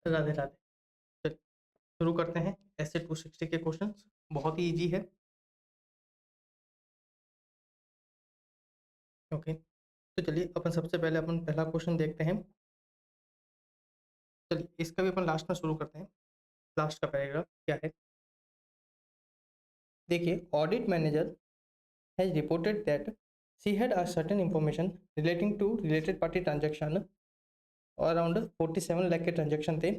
राधे राधे। चलिए शुरू करते हैं। ऐसे 260 के क्वेश्चन बहुत ही इजी है। ओके, तो चलिए अपन सबसे पहले अपन पहला क्वेश्चन देखते हैं। चलिए इसका भी अपन लास्ट में शुरू करते हैं। लास्ट का पैराग्राफ क्या है, देखिए। Audit manager has reported that she had a certain information relating to related party transaction, around 47 lakh के ट्रांजेक्शन थे,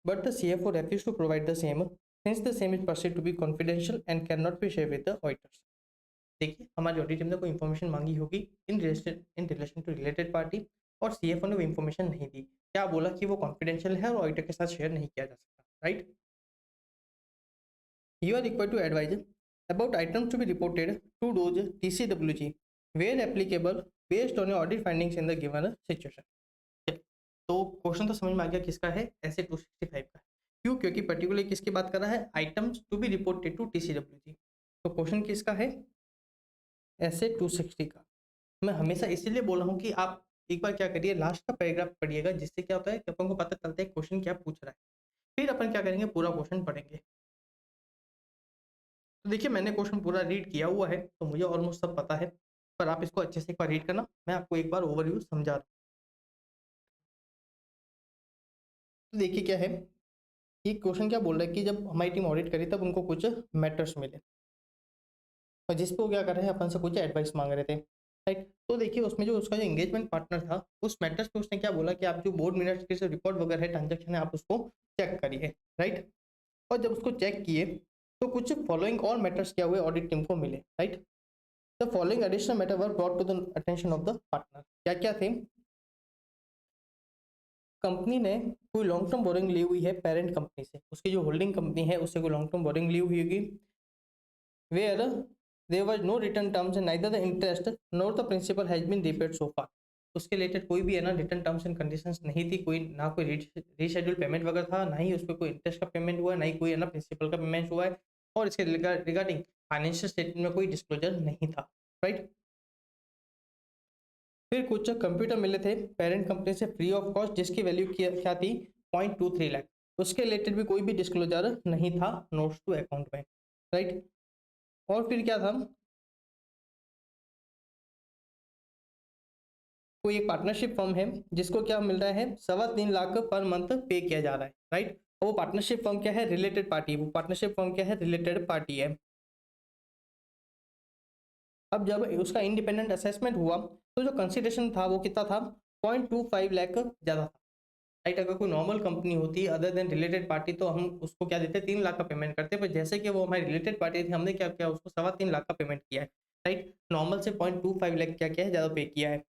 but the CFO refused to provide the same since the same is perceived to be confidential and cannot be shared with the auditors। देखिए हमारी audit team ने कोई information मांगी होगी in relation to related party, और CFO ने वो information नहीं दी। क्या बोला कि वो कॉन्फिडेंशियल है और ऑडिटर के साथ शेयर नहीं किया जा सकता, right. You are required to advise about items to be reported to those TCWG where applicable based on audit findings in the given situation. तो क्वेश्चन तो समझ में आ गया किसका है, ऐसे 265 का। क्यों? क्योंकि पर्टिकुलर किसकी बात कर रहा है, items to be reported to TCWG. तो क्वेश्चन किसका है, ऐसे 260 का। मैं हमेशा इसीलिए बोल रहा हूँ कि आप एक बार क्या करिए, लास्ट का पैराग्राफ पढ़िएगा, जिससे क्या होता है कि अपन को पता चलता है क्वेश्चन क्या पूछ रहा है। फिर अपन क्या करेंगे, पूरा क्वेश्चन पढ़ेंगे। तो देखिए मैंने क्वेश्चन पूरा रीड किया हुआ है, तो मुझे ऑलमोस्ट सब पता है, पर आप इसको अच्छे से एक बार रीड करना। मैं आपको एक बार ओवरव्यू समझा रहा हूँ। तो देखिए क्या है, ये क्वेश्चन क्या बोल रहा है कि जब हमारी टीम ऑडिट करी तब उनको कुछ मैटर्स मिले, और जिस पे वो क्या कर रहे हैं, अपन से कुछ एडवाइस मांग रहे थे, राइट। तो देखिए उसमें जो उसका जो एंगेजमेंट पार्टनर था, उस मैटर्स पे उसने क्या बोला कि आप जो बोर्ड मिनट्स के जो रिकॉर्ड वगैरह है, ट्रांजेक्शन है, आप उसको चेक करिए, राइट। और जब उसको चेक किए तो कुछ फॉलोइंग और मैटर्स क्या हुए, ऑडिट टीम को मिले, right. The following additional matter were brought to the attention of the partner. क्या क्या थे, कंपनी ने कोई लॉन्ग टर्म बोरिंग ली हुई है पेरेंट कंपनी से, उसकी जो होल्डिंग कंपनी है उससे कोई लॉन्ग टर्म बोरिंग ली हुई होगी, where there was no written terms and neither the interest nor the principal has been repaid so far। उसके रिलेटेड कोई भी है ना रिटर्न टर्म्स एंड कंडीशंस नहीं थी, कोई ना कोई रीशेड्यूल पेमेंट वगैरह था, ना ही उस पर कोई इंटरेस्ट का पेमेंट हुआ है, ना ही कोई है ना प्रिंसिपल का पेमेंट हुआ है, और इसके रिगार्डिंग फाइनेंशियल स्टेटमेंट में कोई डिस्क्लोजर नहीं था, राइट। फिर कुछ कंप्यूटर मिले थे पेरेंट कंपनी से फ्री ऑफ कॉस्ट, जिसकी वैल्यू क्या थी 0.23 लाख, उसके रिलेटेड भी कोई भी डिस्क्लोजर नहीं था नोट्स टू अकाउंट में, राइट। और फिर क्या था, कोई एक पार्टनरशिप फर्म है जिसको क्या मिल रहा है, 3.25 लाख पर मंथ पे किया जा रहा है, राइट। और वो पार्टनरशिप फर्म क्या है, रिलेटेड पार्टी। वो पार्टनरशिप फर्म क्या है, रिलेटेड पार्टी है। अब जब उसका इंडिपेंडेंट असेसमेंट हुआ तो जो कंसिडरेशन था वो कितना था, 0.25 लाख ज्यादा था, राइट। अगर कोई नॉर्मल कंपनी होती अदर देन रिलेटेड पार्टी तो हम उसको क्या देते, 3 लाख का पेमेंट करते, पर जैसे कि वो हमारी रिलेटेड पार्टी थी, हमने क्या किया, उसको 3.25 लाख का पेमेंट किया है, राइट। नॉर्मल से 0.25 लाख क्या किया है, ज्यादा पे किया है।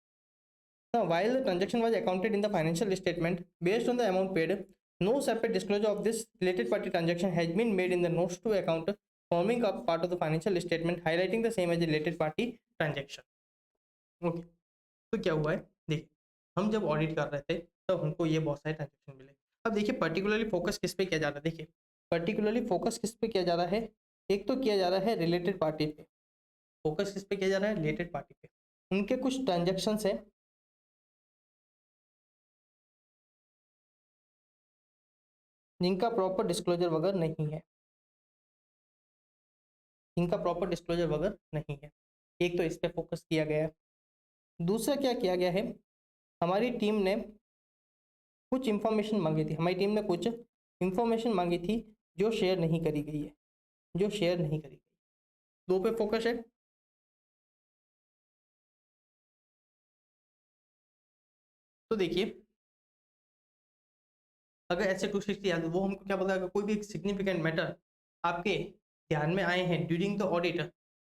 Now, while the transaction was accounted in the financial statement based on the amount paid, no separate disclosure of this related party transaction has been made in the notes to account forming a part of the financial statement, highlighting the same as a related party transaction। Okay, तो क्या हुआ है, देखिए हम जब audit कर रहे थे तब हमको ये बहुत सारे ट्रांजेक्शन मिले। अब देखिए पर्टिकुलरली फोकस किस पे किया जा रहा है, देखिए पर्टिकुलरली फोकस किस पे किया जा रहा है, एक तो किया जा रहा है रिलेटेड पार्टी पे, फोकस किस पे किया जा रहा है, रिलेटेड पार्टी पे। उनके कुछ ट्रांजेक्शन है जिनका प्रॉपर डिस्क्लोजर वगैरह नहीं है, इनका प्रॉपर डिस्क्लोजर वगैरह नहीं है। एक तो इस पे फोकस किया गया है। दूसरा क्या किया गया है, हमारी टीम ने कुछ इंफॉर्मेशन मांगी थी, हमारी टीम ने कुछ इंफॉर्मेशन मांगी थी जो शेयर नहीं करी गई है, जो शेयर नहीं करी गई। दो पे फोकस है। तो देखिए अगर ऐसे 260 याद, वो हमको क्या बोला, अगर कोई भी एक सिग्निफिकेंट मैटर आपके ध्यान में आए हैं ड्यूरिंग द ऑडिट,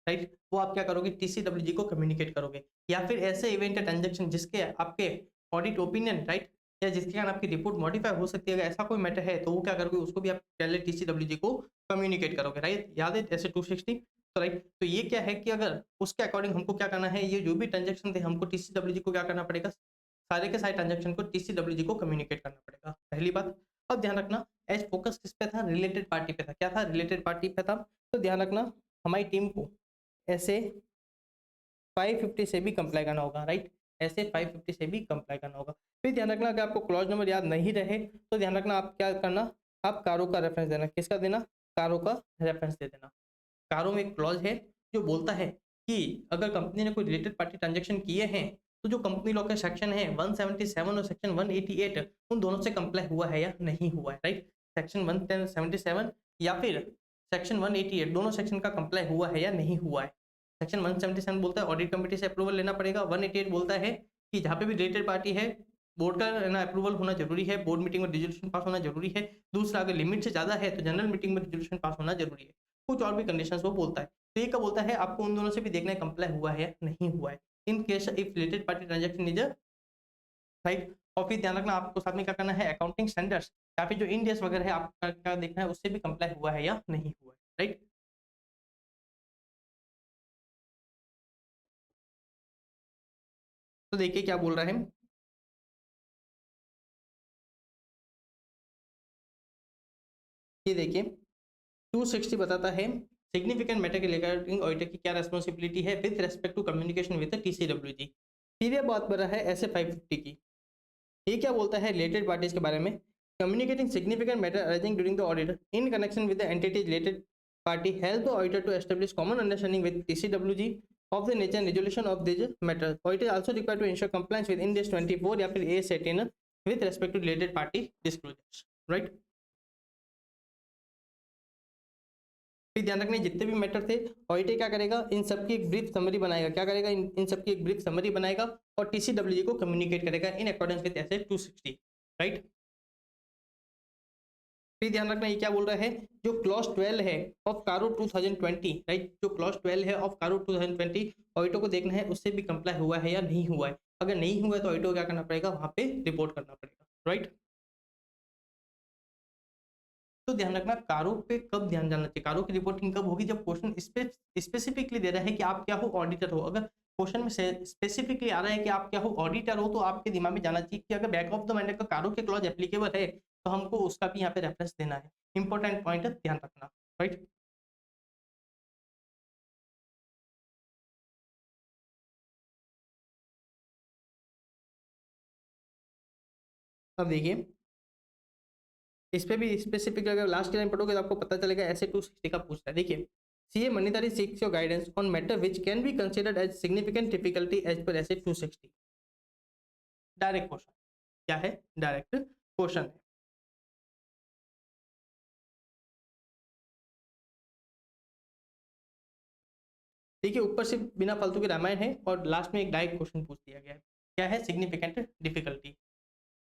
राइट, वो आप क्या करोगे, टीसीडब्ल्यूजी को कम्युनिकेट करोगे। या फिर ऐसे इवेंट या ट्रांजेक्शन जिसके आपके ऑडिट ओपिनियन, राइट, या जिसके कारण आपकी रिपोर्ट मॉडिफाई हो सकती है, अगर ऐसा कोई मैटर है तो वो क्या करोगे, उसको भी आप पहले टीसीडब्ल्यूजी को कम्युनिकेट करोगे, राइट। याद है ऐसे 260, तो राइट। तो ये क्या है कि अगर उसके अकॉर्डिंग हमको क्या करना है, ये जो भी ट्रांजेक्शन थे हमको टीसीडब्ल्यूजी को क्या करना पड़ेगा, सारे के सारे ट्रांजेक्शन को टीसीडब्ल्यूजी को कम्युनिकेट करना पड़ेगा, पहली बात। अब ध्यान रखना एज फोकस किस पे था, रिलेटेड पार्टी पे था। क्या था, रिलेटेड पार्टी पे था। तो ध्यान रखना हमारी टीम को ऐसे 550 से भी कंप्लाई करना होगा, राइट। ऐसे 550 से भी कंप्लाई करना होगा। फिर ध्यान रखना, अगर आपको क्लॉज नंबर याद नहीं रहे तो ध्यान रखना आप क्या करना, आप कारो का रेफरेंस देना। किसका देना? कारो का रेफरेंस दे देना। कारो में एक क्लॉज है जो बोलता है कि अगर कंपनी ने कोई रिलेटेड पार्टी ट्रांजेक्शन किए हैं तो जो कंपनी लॉ का सेक्शन है 177 और सेक्शन 188 उन दोनों से कंप्लाई हुआ है या नहीं हुआ है, राइट। सेक्शन 177 या फिर सेक्शन 188 दोनों सेक्शन का कंप्लाई हुआ है या नहीं हुआ है। सेक्शन 177 बोलता है ऑडिट कमेटी से अप्रूवल लेना पड़ेगा। 188 बोलता है कि जहाँ पे भी रिलेटेड पार्टी है बोर्ड का ना अप्रूवल होना जरूरी है, बोर्ड मीटिंग में रिजोल्यूशन पास होना जरूरी है। दूसरा, अगर लिमिट से ज्यादा है तो जनरल मीटिंग में रिजोल्यूशन पास होना जरूरी है। कुछ और भी कंडीशंस वो बोलता है। तो ये क्या बोलता है, आपको उन दोनों से भी देखना है कंप्लाई हुआ है या नहीं हुआ है। In case if related party transaction is right. और फिर ध्यान रखना आपको साथ में क्या करना है, अकाउंटिंग स्टैंडर्ड्स या फिर जो इंड एस वगैरह है आपका क्या देखना है, उससे भी कंप्लाई हुआ है या नहीं हुआ है, राइट। तो देखिए क्या बोल रहा है, ये देखिए 260 बताता है सिग्निफिकेंट मैटर के रिगार्डिंग ऑडिटर की क्या रेस्पॉन्सिबिलिटी है with respect to communication with TCWG. फिर ये बात बना है ऐसे 550 की। ये क्या बोलता है रिलेटेड पार्टीज के बारे में, communicating significant matter arising during the audit in connection with the entity related party help the auditor to establish common understanding with TCWG of the nature and resolution of this matter. Auditor is also required to ensure compliance with Ind AS 24 या फिर AS 18 with respect to related party disclosures, right? फिर ध्यान रखना जितने भी matter थे auditor क्या करेगा, इन सबकी एक ब्रीफ समरी बनाएगा। क्या करेगा, इन सबकी एक ब्रीफ समरी बनाएगा और टीसीडब्ल्यूजी को कम्युनिकेट करेगा in accordance with S 260, right. फिर ध्यान रखना ये क्या बोल रहा है, जो क्लॉज 12 है ऑफ कारो 2020, राइट, जो क्लॉज 12 है ऑफ कारो 2020 ऑडिटर को देखना है उससे भी कंप्लाई हुआ है या नहीं हुआ है। अगर नहीं हुआ है तो ऑडिटर को क्या करना पड़ेगा, वहां पे रिपोर्ट करना पड़ेगा, राइट। तो ध्यान रखना कारो पे कब ध्यान जाना चाहिए, कारो की रिपोर्टिंग कब होगी, जब क्वेश्चन स्पेसिफिकली दे रहा है कि आप क्या हो, ऑडिटर हो। अगर क्वेश्चन में स्पेसिफिकली आ रहा है कि आप क्या हो, ऑडिटर हो, तो आपके दिमाग में जाना चाहिए कि अगर बैक ऑफ द माइंड का कारो के क्लॉज एप्लीकेबल है तो हमको उसका भी यहाँ पे रेफरेंस देना है। इंपॉर्टेंट पॉइंट है, ध्यान रखना, राइट। अब देखिए इस पे भी स्पेसिफिक अगर लास्ट लाइन पढ़ोगे तो आपको पता चलेगा ऐसे 260 का पूछ रहा है। देखिए सीए मनीदारी seeks your guidance on matter which can be considered as significant difficulty as per SA 260। Direct question, क्या है, डायरेक्ट क्वेश्चन है। देखिए ऊपर से बिना फालतू के रामायण है और लास्ट में एक डायरेक्ट क्वेश्चन पूछ दिया गया है, क्या है, सिग्निफिकेंट डिफिकल्टी।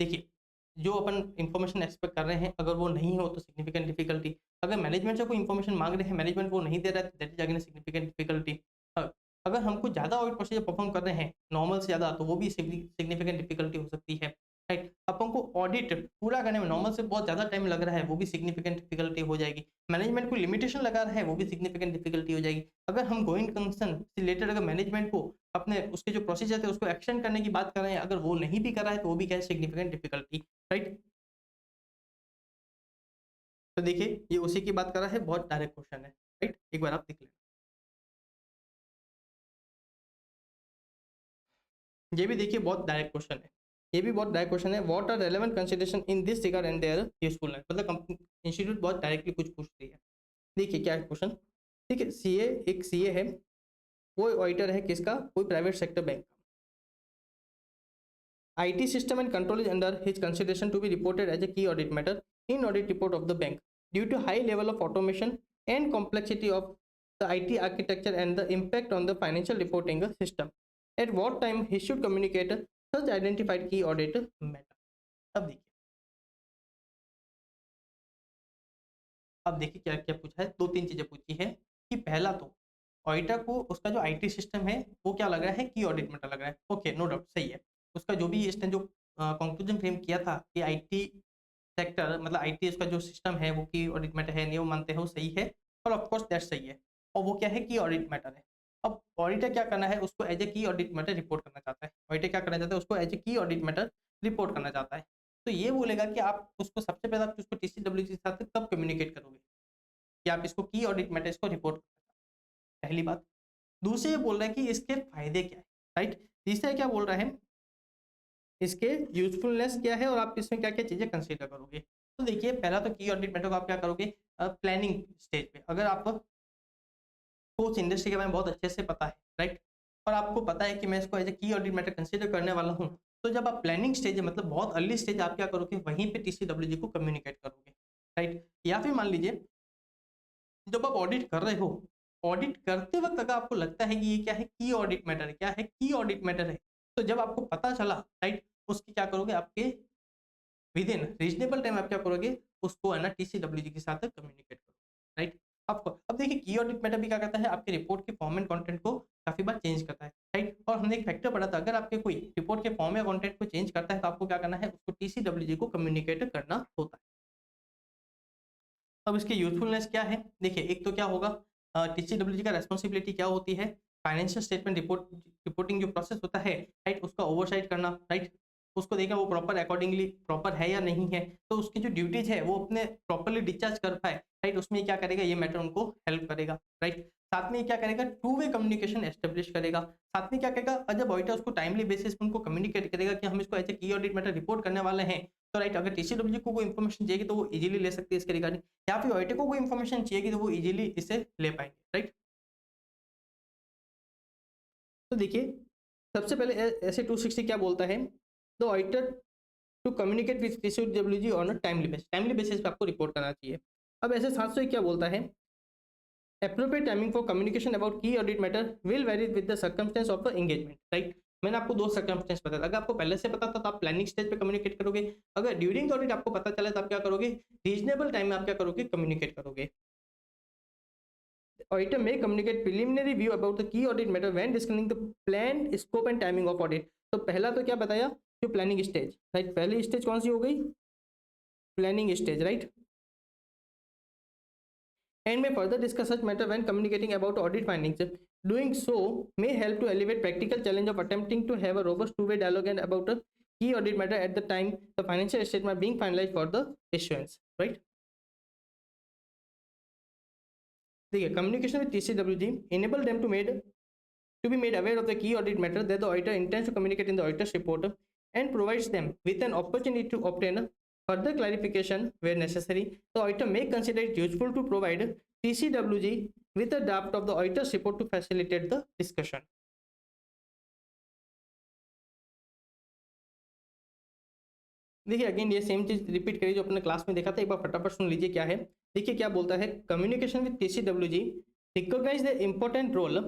देखिए जो अपन इंफॉर्मेशन एक्सपेक्ट कर रहे हैं अगर वो नहीं हो तो सिग्निफिकेंट डिफिकल्टी। अगर मैनेजमेंट से कोई इंफॉर्मेशन मांग रहे हैं, मैनेजमेंट वो नहीं दे रहा है तो that is again significant difficulty. अगर हमको ज़्यादा ऑडिट प्रोसीजर परफॉर्म कर रहे हैं नॉर्मल से ज़्यादा तो वो भी सिग्निफिकेंट डिफिकल्टी हो सकती है, राइट। अपन को ऑडिट पूरा करने में नॉर्मल से बहुत ज़्यादा टाइम लग रहा है, वो भी सिग्निफिकेंट डिफिकल्टी हो जाएगी। मैनेजमेंट को लिमिटेशन लगा रहा है, वो भी सिग्निफिकेंट डिफिकल्टी हो जाएगी। अगर हम गोइंग कंसर्न से रिलेटेड अगर मैनेजमेंट को अपने उसके जो प्रोसीजर थे उसको एक्सटेंड करने की बात कर रहे हैं, अगर वो नहीं भी कर रहा है तो वो भी क्या है, सिग्निफिकेंट डिफिकल्टी, राइट। तो देखिए ये उसी की बात कर रहा है, बहुत डायरेक्ट क्वेश्चन है, राइट। एक बार आप देख लें, ये भी देखिए बहुत डायरेक्ट क्वेश्चन है, ये भी बहुत डायरेक्ट क्वेश्चन है। What are relevant consideration in this regard and their usefulness, मतलब कंपनी इंस्टीट्यूट बहुत डायरेक्टली कुछ पूछ रही है। देखिए क्या है क्वेश्चन, ठीक है। सीए एक सीए है, वो ऑडिटर है किसका, कोई private sector bank. IT system and control is under his consideration to be reported as a key audit matter in audit report of the bank due to high level of automation and complexity of the IT architecture and the impact on the financial reporting system. At what time he should communicate such identified key audit matter. अब देखिए क्या क्या पूछा है, दो तीन चीजें पूछी है कि पहला तो ऑडिटर को उसका जो IT सिस्टम है वो क्या लग रहा है, की ऑडिट मैटर लग रहा है। ओके, नो डाउट, सही है। उसका जो भी इसने जो कंक्लूजन फ्रेम किया था कि IT सेक्टर मतलब IT उसका जो सिस्टम है वो की ऑडिट मैटर है, नहीं वो मानते हैं, वो सही है और ऑफ कोर्स दैट सही है। और वो क्या है, की ऑडिट मैटर है। अब ऑडिटर क्या करना है, उसको एज ए की ऑडिट मैटर रिपोर्ट करना चाहता है। ऑडिटर क्या करना चाहता है, उसको एज ए की ऑडिट मैटर रिपोर्ट करना चाहता है। तो ये बोलेगा कि आप उसको सबसे पहले आप उसको टीसीडब्ल्यूजी के साथ कब कम्युनिकेट करोगे कि आप इसको की ऑडिट मैटर इसको रिपोर्ट, पहली बात। दूसरे ये बोल रहा है कि इसके फायदे क्या है, राइट। तीसरा क्या बोल रहा है इसके यूजफुलनेस क्या है और आप इसमें क्या क्या चीजें कंसीडर करोगे। तो देखिए पहला तो की ऑडिट मेथड को आप क्या करोगे प्लानिंग स्टेज पे, अगर आपको उस इंडस्ट्री के बारे में बहुत अच्छे से पता है, राइट, और आपको पता है कि मैं इसको एज ए की ऑडिट मैटर कंसीडर करने वाला हूँ, तो जब आप प्लानिंग स्टेज है मतलब बहुत अर्ली स्टेज आप क्या करोगे वहीं पे टीसीडब्ल्यूजी को कम्युनिकेट करोगे, राइट। या फिर मान लीजिए जब आप ऑडिट कर रहे हो, ऑडिट करते वक्त अगर आपको लगता है कि ये क्या है की ऑडिट मैटर है, क्या है की ऑडिट मैटर है, तो जब आपको पता चला, राइट, उसकी क्या करोगे आपके विद इन रीजनेबल टाइम आप क्या करोगे उसको है ना टीसीडब्ल्यूजी के साथ कम्युनिकेट करो, राइट। आपको अब देखिए की ऑडिट मैटर भी क्या करता है आपके रिपोर्ट के फॉर्म एंड कंटेंट को काफी बार चेंज करता है, राइट। और हमने एक फैक्टर पढ़ा था, अगर आपके कोई रिपोर्ट के फॉर्म या कंटेंट को चेंज करता है तो आपको क्या करना है उसको टीसीडब्ल्यूजी को कम्युनिकेट करना होता है। अब इसकी यूजफुलनेस क्या है, देखिए एक तो क्या होगा टीसीडब्ल्यूजी का रेस्पॉन्सिबिलिटी क्या होती है, फाइनेंशियल स्टेटमेंट रिपोर्टिंग जो प्रोसेस होता है, राइट, उसका ओवरसाइट करना, राइट, उसको देखना वो प्रॉपर अकॉर्डिंगली प्रॉपर है या नहीं है, तो उसकी जो ड्यूटीज है वो अपने प्रॉपरली डिस्चार्ज कर पाए, राइट, उसमें क्या करेगा ये मैटर उनको हेल्प करेगा, राइट। साथ में क्या करेगा टू वे कम्युनिकेशन एस्टेब्लिश करेगा, साथ में क्या करेगा जब ऑडिटर उसको टाइमली बेसिस पे उनको कम्युनिकेट करेगा कि हम इसको ऐसे की ऑडिट मैटर रिपोर्ट करने वाले हैं, तो राइट अगर टीसीडब्ल्यूजी को कोई इन्फॉर्मेशन चाहिए तो वो इजीली ले सकती है इसके रिगार्डिंग, या फिर ऑडिटर को कोई इन्फॉर्मेशन चाहिए तो वो इजीली इसे ले पाएंगे, राइट। तो देखिए सबसे पहले ऐसे 260 क्या बोलता है, the auditor to communicate with TCWG on a timely basis पे आपको रिपोर्ट करना चाहिए। अब ऐसे 701 क्या बोलता है, appropriate timing for communication about key audit matter will vary with the circumstance of the engagement, right। मैंने आपको दो सर्कमस्टेंस बताया, अगर आपको पहले से पता था तो आप प्लानिंग स्टेज पे कम्युनिकेट करोगे, अगर ड्यूरिंग ऑडिट आपको पता चला तो आप क्या करोगे रीजनेबल टाइम में आप क्या करोगे कम्युनिकेट करोगे। Auditor may communicate preliminary view about the key audit matter when discussing the planned scope and timing of audit। तो पहला तो क्या बताया जो प्लानिंग स्टेज, राइट, पहली स्टेज कौन सी हो गई planning stage, right, and may further discuss such matter when communicating about audit findings। Doing so may help to elevate practical challenge of attempting to have a robust two-way dialogue and about a key audit matter at the time the financial statement being finalized for the issuance, right। देखिए communication with TCWG enable them to be made aware of the key audit matter that the auditor intends to communicate in the auditor's report and provides them with an opportunity to obtain further clarification where necessary। The auditor may consider it useful to provide TCWG with a draft of the auditor's report to facilitate the discussion। देखिए again ये same चीज repeat करिए जो अपने class में देखा था, एक बार फटाफट सुन लीजिए क्या है। देखिए क्या बोलता है, communication with TCWG recognize the important role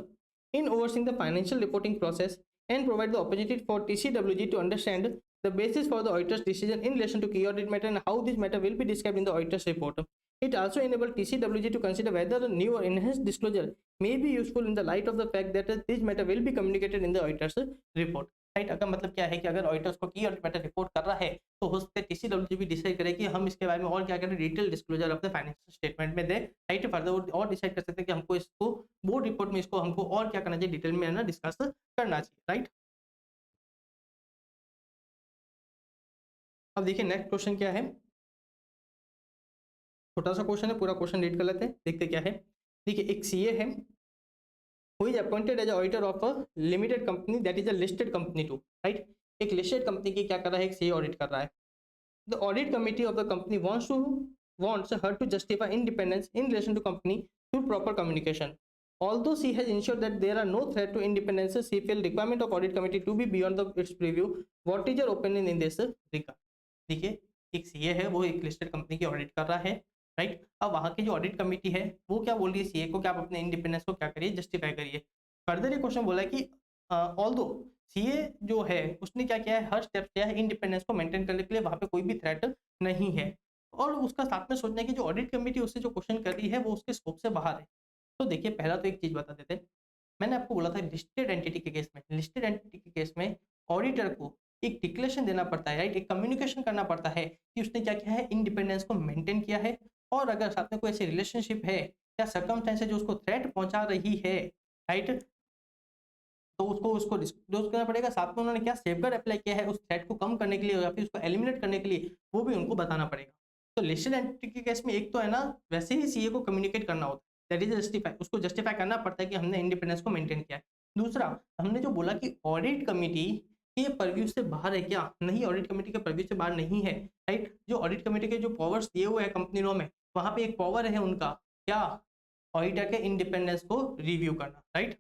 in overseeing the financial reporting process and provide the opportunity for TCWG to understand the basis for the auditor's decision in relation to key audit matter and how this matter will be described in the auditor's report। It also enables TCWG to consider whether a new or enhanced disclosure may be useful in the light of the fact that this matter will be communicated in the auditor's report, right. अगर मतलब क्या है कि अगर auditor उसको की audit matter report कर रहा है तो उस पे टीसीडब्ल्यूजी भी डिसाइड करे कि हम इसके बारे में और क्या करें डिटेल डिस्क्लोजर अपने फाइनेंशियल स्टेटमेंट में दे, राइट। फर्दर और डिसाइड कर सकते हैं कि हमको इसको बोर्ड रिपोर्ट में इसको हमको और क्या करना चाहिए डिटेल में है ना डिस्कस करना चाहिए, राइट। अब देखिए नेक्स्ट क्वेश्चन क्या है, छोटा सा क्वेश्चन है, पूरा क्वेश्चन रीड कर लेते हैं, देखते क्या है। देखिए एक सीए है who is appointed as auditor of a limited company that is a listed company too, right। एक लिस्टेड कंपनी की क्या कर रहा है एक सीए ऑडिट कर रहा है। The audit committee of the company wants her to justify independence in relation to company through proper communication। Although she has ensured that there are no threat to independence, she feel requirement of audit committee to be beyond its preview। What is your opinion in this regard? देखिए एक CA है वो एक listed company की audit कर रहा है, right. अब वहाँ की जो ऑडिट कमेटी है वो क्या बोल रही है सीए को कि आप अपने इंडिपेंडेंस को क्या करिए जस्टिफाई करिए। फर्दर ये क्वेश्चन बोला है कि ऑल्दो सीए जो है उसने क्या किया है हर स्टेप किया है इंडिपेंडेंस को मेंटेन करने के लिए, वहाँ पे कोई भी थ्रेट नहीं है और उसका साथ में सोचना है कि जो ऑडिट कमेटी उससे जो क्वेश्चन कर रही है वो उसके स्कोप से बाहर है। तो देखिए पहला तो एक चीज बता देते हैं, मैंने आपको बोला था लिस्टेड एंटिटी के केस में, लिस्टेड एंटिटी के केस में ऑडिटर को एक डिक्लेरेशन देना पड़ता है, राइट, एक कम्युनिकेशन करना पड़ता है कि उसने क्या किया है इंडिपेंडेंस को मेंटेन किया है और अगर साथ में कोई ऐसी रिलेशनशिप है या सर्कमस्टेंस है जो उसको थ्रेट पहुंचा रही है, राइट, तो उसको उसको डिस्क्लोज करना पड़ेगा। साथ में उन्होंने क्या सेफगार्ड अप्लाई किया है उस थ्रेट को कम करने के लिए या फिर उसको एलिमिनेट करने के लिए, वो भी उनको बताना पड़ेगा। तो लिस्टेड एंटिटी के केस में एक तो है ना वैसे ही सीए को कम्युनिकेट करना होता है, दैट इज जस्टिफाई, उसको जस्टिफाई करना पड़ता है कि हमने इंडिपेंडेंस को मेंटेन किया है। दूसरा हमने जो बोला कि ऑडिट कमिटी कि ये परव्यू से बाहर है क्या? नहीं, ऑडिट कमेटी के परव्यू से बाहर नहीं है, राइट। जो ऑडिट कमेटी के जो पावर्स दिए हुए हैं कंपनी लॉ में, वहां पे एक पावर है उनका, क्या? ऑडिटर के इंडिपेंडेंस को रिव्यू करना, राइट।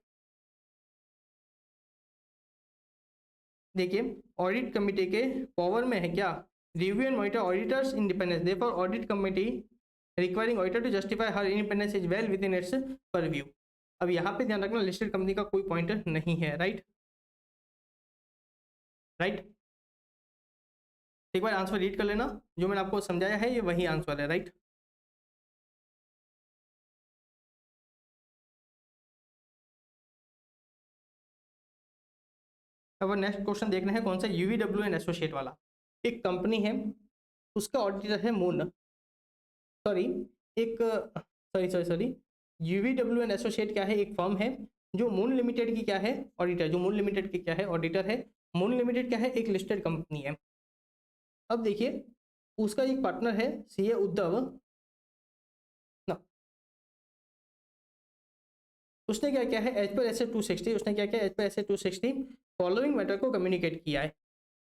देखिए, ऑडिट कमेटी के पावर में है क्या? Review and monitor auditors independence, therefore audit committee requiring auditor to justify her independence is well within its purview. अब यहाँ पे ध्यान रखना, लिस्टेड कंपनी का कोई पॉइंटर नहीं है, राइट। राइट, एक बार आंसर रीड कर लेना, जो मैंने आपको समझाया है ये वही आंसर है, राइट। अब नेक्स्ट क्वेश्चन देखना है कौन सा, यूवीडब्ल्यू एंड एसोसिएट वाला। एक कंपनी है, उसका ऑडिटर है मून, सॉरी एक sorry sorry sorry UVW and associate क्या है? एक फर्म है जो मून लिमिटेड की क्या है? ऑडिटर। जो मून लिमिटेड की क्या है? ऑडिटर है। मून लिमिटेड क्या है? एक लिस्टेड कंपनी है। अब देखिए, उसका एक पार्टनर है सीए उद्धव ना, उसने क्या किया है? एज पर एस 260, उसने क्या किया? As per S 260 following matter को कम्युनिकेट किया है।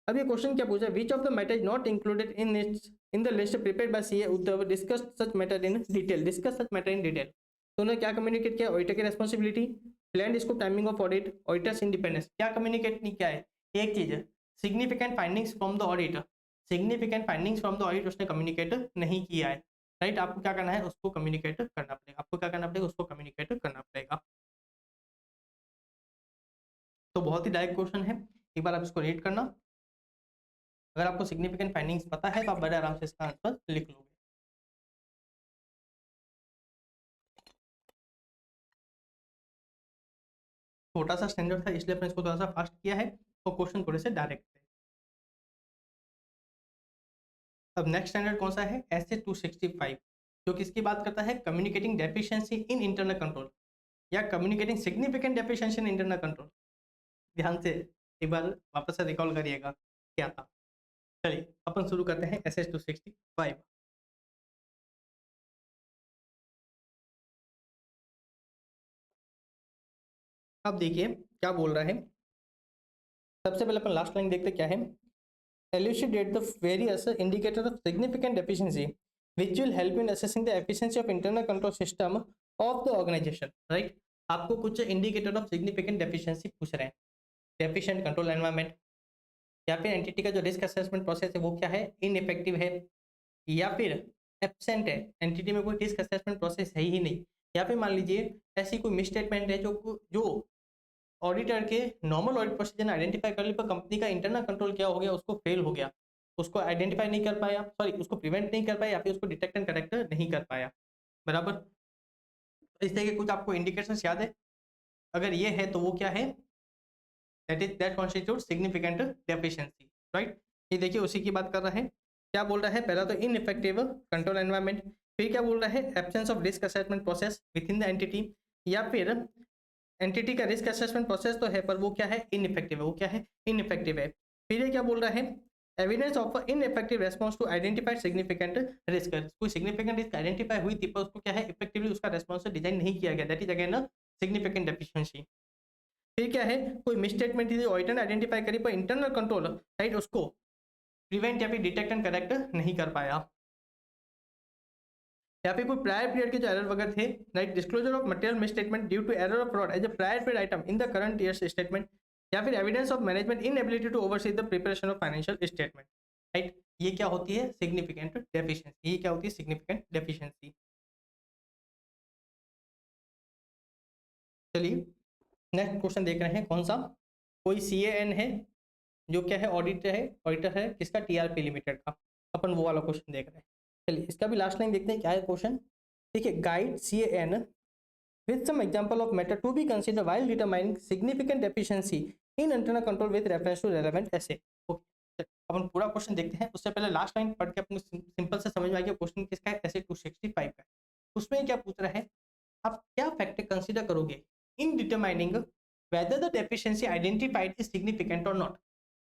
अब ये क्वेश्चन क्या पूछा है? Which of the matter is not included in its in the list prepared by CA Uddhav discuss such matter in detail, discuss such matter in detail. तो उन्होंने क्या कम्युनिकेट किया? ऑडिटर की responsibility, plan scope, timing of audit, auditors independence. क्या communicate नहीं किया है? एक चीज, significant findings from the audit, significant findings from the audit उसने कम्युनिकेट नहीं किया है, राइट। आपको क्या करना है? उसको कम्युनिकेट करना पड़ेगा, आपको क्या करना पड़ेगा? उसको कम्युनिकेट करना पड़ेगा। तो बहुत ही डायरेक्ट क्वेश्चन है, एक बार आप इसको रीड करना। अगर आपको सिग्निफिकेंट फाइंडिंग्स पता है तो आप बड़े आराम से इसका आंसर लिख लोगे। छोटा सा स्टैंडर्ड था इसलिए अपने इसको थोड़ा सा फास्ट किया है, तो क्वेश्चन थोड़े से डायरेक्ट थे। अब नेक्स्ट स्टैंडर्ड कौन सा है? एस 265, जो किसकी बात करता है? Communicating deficiency in internal control या communicating significant deficiency in internal control. ध्यान से एक बार वापस से रिकॉल करिएगा क्या था। चलिए अपन शुरू करते हैं एस 265। अब देखिए क्या बोल रहा है। सबसे पहले अपन लास्ट लाइन देखते क्या है। elucidate the various indicators of significant deficiency which will help in assessing the efficiency of internal control system of the organization, right। आपको कुछ इंडिकेटर ऑफ सिग्निफिकेंट डेफिशिएंसी पूछ रहे हैं। डेफिशिएंट कंट्रोल एनवायरनमेंट, या फिर एंटिटी का जो रिस्क असेसमेंट प्रोसेस है वो क्या है? इनइफेक्टिव है, या फिर एब्सेंट है, एंटिटी में कोई रिस्क असेसमेंट प्रोसेस है ही नहीं, या फिर मान लीजिए ऐसी कोई मिसस्टेटमेंट है जो ऑडिटर के नॉर्मल ऑडिट प्रोसीजर आइडेंटिफाई कर ली, पर कंपनी का इंटरनल कंट्रोल क्या हो गया? उसको फेल हो गया, उसको आइडेंटिफाई नहीं कर पाया, सॉरी उसको प्रिवेंट नहीं कर पाया, या फिर उसको डिटेक्ट एंड करेक्ट नहीं कर पाया, बराबर। इस तरह के कुछ आपको इंडिकेशंस याद है? अगर ये है तो वो क्या है? That constitute significant deficiency, right. ये देखिए उसी की बात कर रहा है। क्या बोल रहा है? पहला तो इनइफेक्टिव कंट्रोल एनवायरनमेंट, फिर क्या बोल रहा है? Absence of risk assessment process with in the entity, या फिर एंटिटी का रिस्क असेसमेंट प्रोसेस तो है पर वो क्या है? इनइफेक्टिव है, वो क्या है? इनइफेक्टिव है। फिर ये क्या बोल रहा है? Evidence of ineffective response to identified significant risk, कोई सिग्निफिकेंट रिस्क आइडेंटिफाई हुई थी पर उसको क्या है? इफेक्टिवली उसका रेस्पॉन्स डिजाइन नहीं किया गया, that is again significant deficiency. फिर क्या है? कोई मिसस्टेटमेंट थी ऑडिटर ने आइडेंटिफाई करी पर इंटरनल कंट्रोल, राइट, उसको प्रिवेंट या फिर डिटेक्ट एंड करेक्ट नहीं कर पाया, या फिर कोई प्रायर पीरियड के जो एरर वगैरह थे, right, disclosure of material misstatement due to error of fraud as a prior period item in the current years statement, या फिर evidence of management inability to oversee the preparation of financial statement, right. ये क्या होती है? Significant deficiency. ये क्या होती है? Significant deficiency. चलिए नेक्स्ट क्वेश्चन देख रहे हैं कौन सा। कोई CAN है जो क्या है? ऑडिटर है किसका? TRP लिमिटेड का। अपन वो वाला क्वेश्चन देख रहे हैं। चलिए इसका भी लास्ट लाइन देखते हैं क्या है क्वेश्चन। देखिए, guide CAN with some example of matter to be considered while determining significant deficiency in internal control with reference to relevant essay। Okay, अपन पूरा क्वेश्चन देखते हैं। उससे पहले लास्ट लाइन पढ़ के अपन सिंपल से समझ में आ गया क्वेश्चन किसका है? essay 265 का। उसमें क्या पूछ रहा है? आप क्या फैक्टर कंसीडर करोगे in determining whether the deficiency identified is significant और नॉट।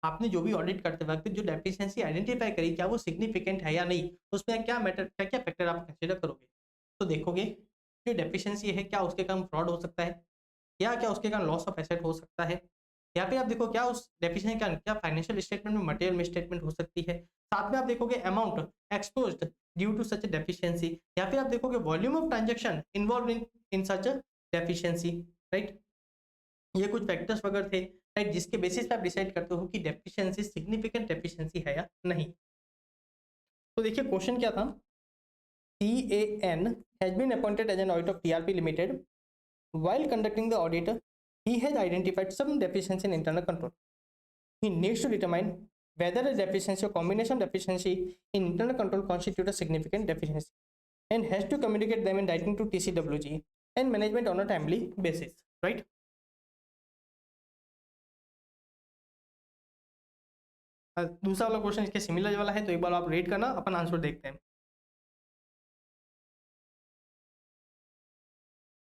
आपने जो भी ऑडिट करते वक्त जो डेफिशिएंसी आइडेंटिफाई करी, क्या वो सिग्निफिकेंट है या नहीं, उसमें क्या मैटर, क्या क्या फैक्टर आप कंसीडर करोगे? तो देखोगे जो डेफिशिएंसी है क्या उसके कारण फ्रॉड हो सकता है, या क्या उसके कारण लॉस ऑफ एसेट हो सकता है, यहाँ पे आप देखो क्या उस डेफिशिएंसी का क्या फाइनेंशियल स्टेटमेंट में मटेरियल मिसस्टेटमेंट हो सकती है। साथ में आप देखोगे amount exposed due to such deficiency, यहाँ पे आप देखोगे volume of transaction involve in such deficiency, right. ये कुछ फैक्टर्स वगैरह थे, राइट, जिसके बेसिस पे आप डिसाइड करते हो कि डेफिशिएंसी सिग्निफिकेंट डेफिशिएंसी है या नहीं। तो देखिए क्वेश्चन क्या था, CAN has been appointed as an audit of TRP Limited. While conducting the audit, he has identified some deficiency in internal control. He needs to determine whether a deficiency or combination deficiency in internal control constitute a significant deficiency and has to communicate them in writing to TCWG and management on a timely basis, right? दूसरा वाला question इसके similar वाला है, तो एक बार आप read करना, अपन answer देखते हैं।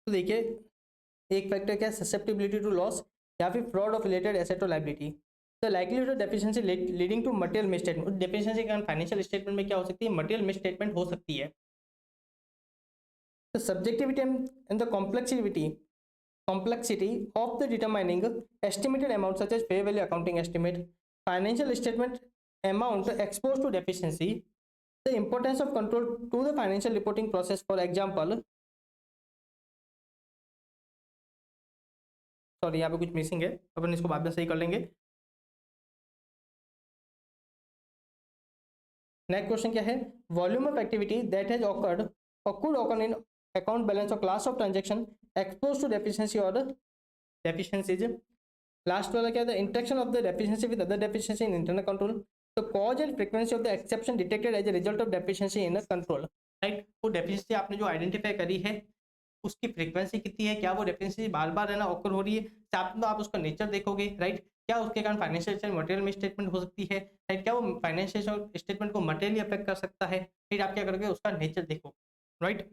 तो देखिए एक फैक्टर क्या है, ससेप्टिबिलिटी टू लॉस या फिर फ्रॉड ऑफ रिलेटेड एसेट और liability. The likelihood of deficiency leading to material misstatement, deficiency के कारण फाइनेंशियल स्टेटमेंट में क्या हो सकती है, मटेरियल मिसस्टेटमेंट हो सकती है। The subjectivity and the complexity of the determining estimated amount such as fair value accounting estimate, financial statement amount exposed to deficiency, the importance of control to the financial reporting process, for example, sorry यहाँ पे कुछ missing है, अपन इसको बाद में सही कर लेंगे। नेक्स्ट क्वेश्चन क्या है, volume of activity that has awkward or could occur in account balance or class of transaction exposed to deficiency or deficiencies. Last वाला क्या था, interaction of the deficiency with other deficiency in internal control, the cause and frequency of the exception detected as a result of deficiency in control, right. वो deficiency आपने जो identify करी है उसकी frequency कितनी है, क्या वो डेफिशिएंसी बार बार है ना ऑकर हो रही है, साथ में आप उसका नेचर देखोगे, राइट। क्या उसके कारण फाइनेंशियल मटेरियल में स्टेटमेंट हो सकती है, राइट, क्या वो फाइनेंशियल स्टेटमेंट को मटेरियली अफेक्ट कर सकता है, फिर आप क्या करोगे उसका नेचर देखो, राइट।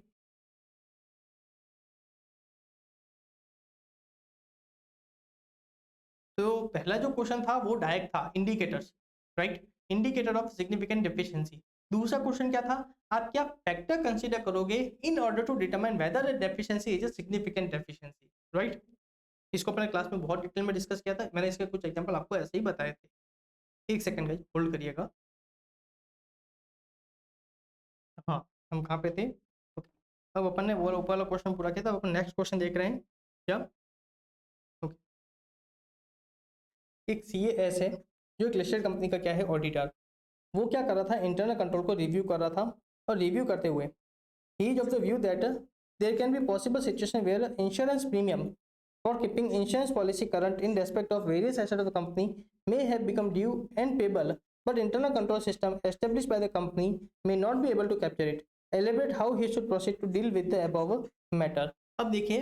तो पहला जो क्वेश्चन था वो डायरेक्ट था, indicators, right, indicator of significant deficiency. दूसरा क्वेश्चन क्या था, आप क्या फैक्टर कंसीडर करोगे in order to determine whether a deficiency is a significant deficiency, right. इसको अपने क्लास में बहुत डिटेल में डिस्कस किया था, मैंने इसके कुछ एग्जांपल आपको ऐसे ही बताए थे। एक सेकंड गाइस होल्ड करिएगा। हाँ, हम कहाँ पे थे, ओके। अब अपन ने वो ऊपर वाला क्वेश्चन पूरा किया था, अपन नेक्स्ट क्वेश्चन देख रहे हैं क्या, ओके। एक CAS है जो एक लिस्टेड कंपनी का क्या है ऑडिटर, वो क्या कर रहा था, इंटरनल कंट्रोल को रिव्यू कर रहा था, और रिव्यू करते हुए he is of the view that there can be possible situation where insurance premium for keeping insurance policy current in respect of various asset of the company may have become due and payable, but internal control system established by the company may not be able to capture it. Elaborate how he should proceed to deal with the above matter. अब देखिए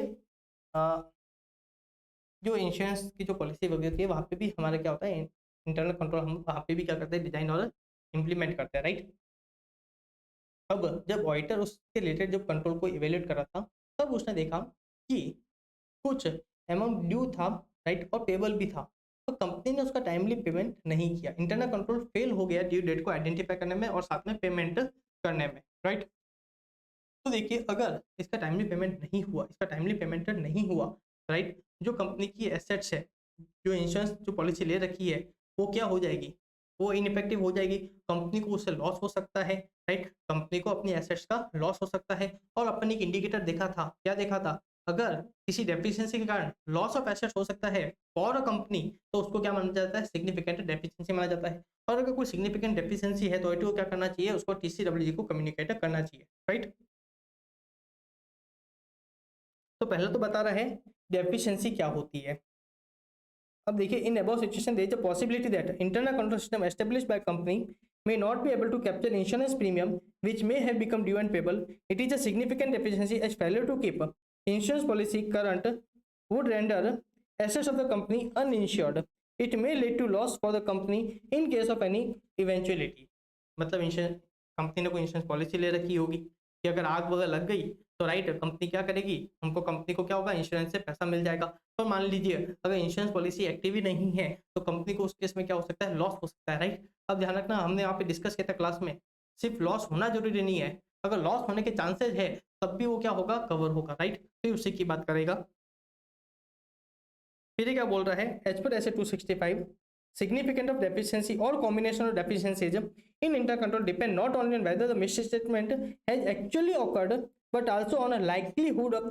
जो insurance की जो policy वगैरह होती है वहाँ पे भी हमारा क्या होता है, इंटरनल कंट्रोल हम वहाँ पे भी क्या करते हैं, डिजाइन और इम्प्लीमेंट करते हैं, राइट। अब जब ऑडिटर उसके रिलेटेड जब कंट्रोल को इवेल्यूएट कर रहा था, तब उसने देखा कि कुछ अमाउंट ड्यू था, राइट, और पेबल भी था, तो कंपनी ने उसका टाइमली पेमेंट नहीं किया, इंटरनल कंट्रोल फेल हो गया ड्यू डेट को आइडेंटिफाई करने में और साथ में पेमेंट करने में, राइट। तो देखिए अगर इसका टाइमली पेमेंट नहीं हुआ, इसका टाइमली पेमेंट नहीं हुआ, राइट, जो कंपनी की एसेट्स है, जो इंश्योरेंस जो पॉलिसी ले रखी है, वो क्या हो जाएगी, वो इनइफेक्टिव हो जाएगी, कंपनी को उससे लॉस हो सकता है, राइट, कंपनी को अपनी एसेट्स का लॉस हो सकता है। और अपन एक इंडिकेटर देखा था, क्या देखा था, अगर किसी डेफिशिएंसी के कारण लॉस ऑफ एसेट्स हो सकता है फॉर अ कंपनी, तो उसको क्या माना जाता है, सिग्निफिकेंट डेफिशिएंसी माना जाता है। और अगर कोई सिग्निफिकेंट डेफिशिएंसी है तो ऑडिटर को क्या करना चाहिए, उसको TCWG को कम्युनिकेट करना चाहिए, राइट। तो पहले तो बता रहा है डेफिशिएंसी क्या होती है। अब देखिए in above situation there is a possibility that internal control system established by company may not be able to capture insurance premium which may have become due and payable. It is a significant deficiency as failure to keep insurance policy current would render assets of the company uninsured. It may lead to loss for the company in case of any eventuality. मतलब insurance company ने कोई insurance policy ले रखी होगी कि अगर आग वगैरह लग गई तो राइट कंपनी क्या करेगी, हमको कंपनी को क्या होगा, इंश्योरेंस से पैसा मिल जाएगा। तो मान लीजिए अगर इंश्योरेंस पॉलिसी एक्टिव ही नहीं है तो कंपनी को उस केस में क्या हो सकता है, लॉस हो सकता है, राइट। अब ध्यान रखना, हमने यहाँ पे डिस्कस किया था क्लास में, सिर्फ लॉस होना जरूरी नहीं है, अगर लॉस होने के चांसेस है तब भी वो क्या होगा, कवर होगा, राइट। फिर उसी की बात करेगा। फिर ये क्या बोल रहा है, एज पर ऐसे 265 significant of deficiency or combination of deficiencies in intercontrol depend not only on whether the misstatement has actually occurred but also on a likelihood of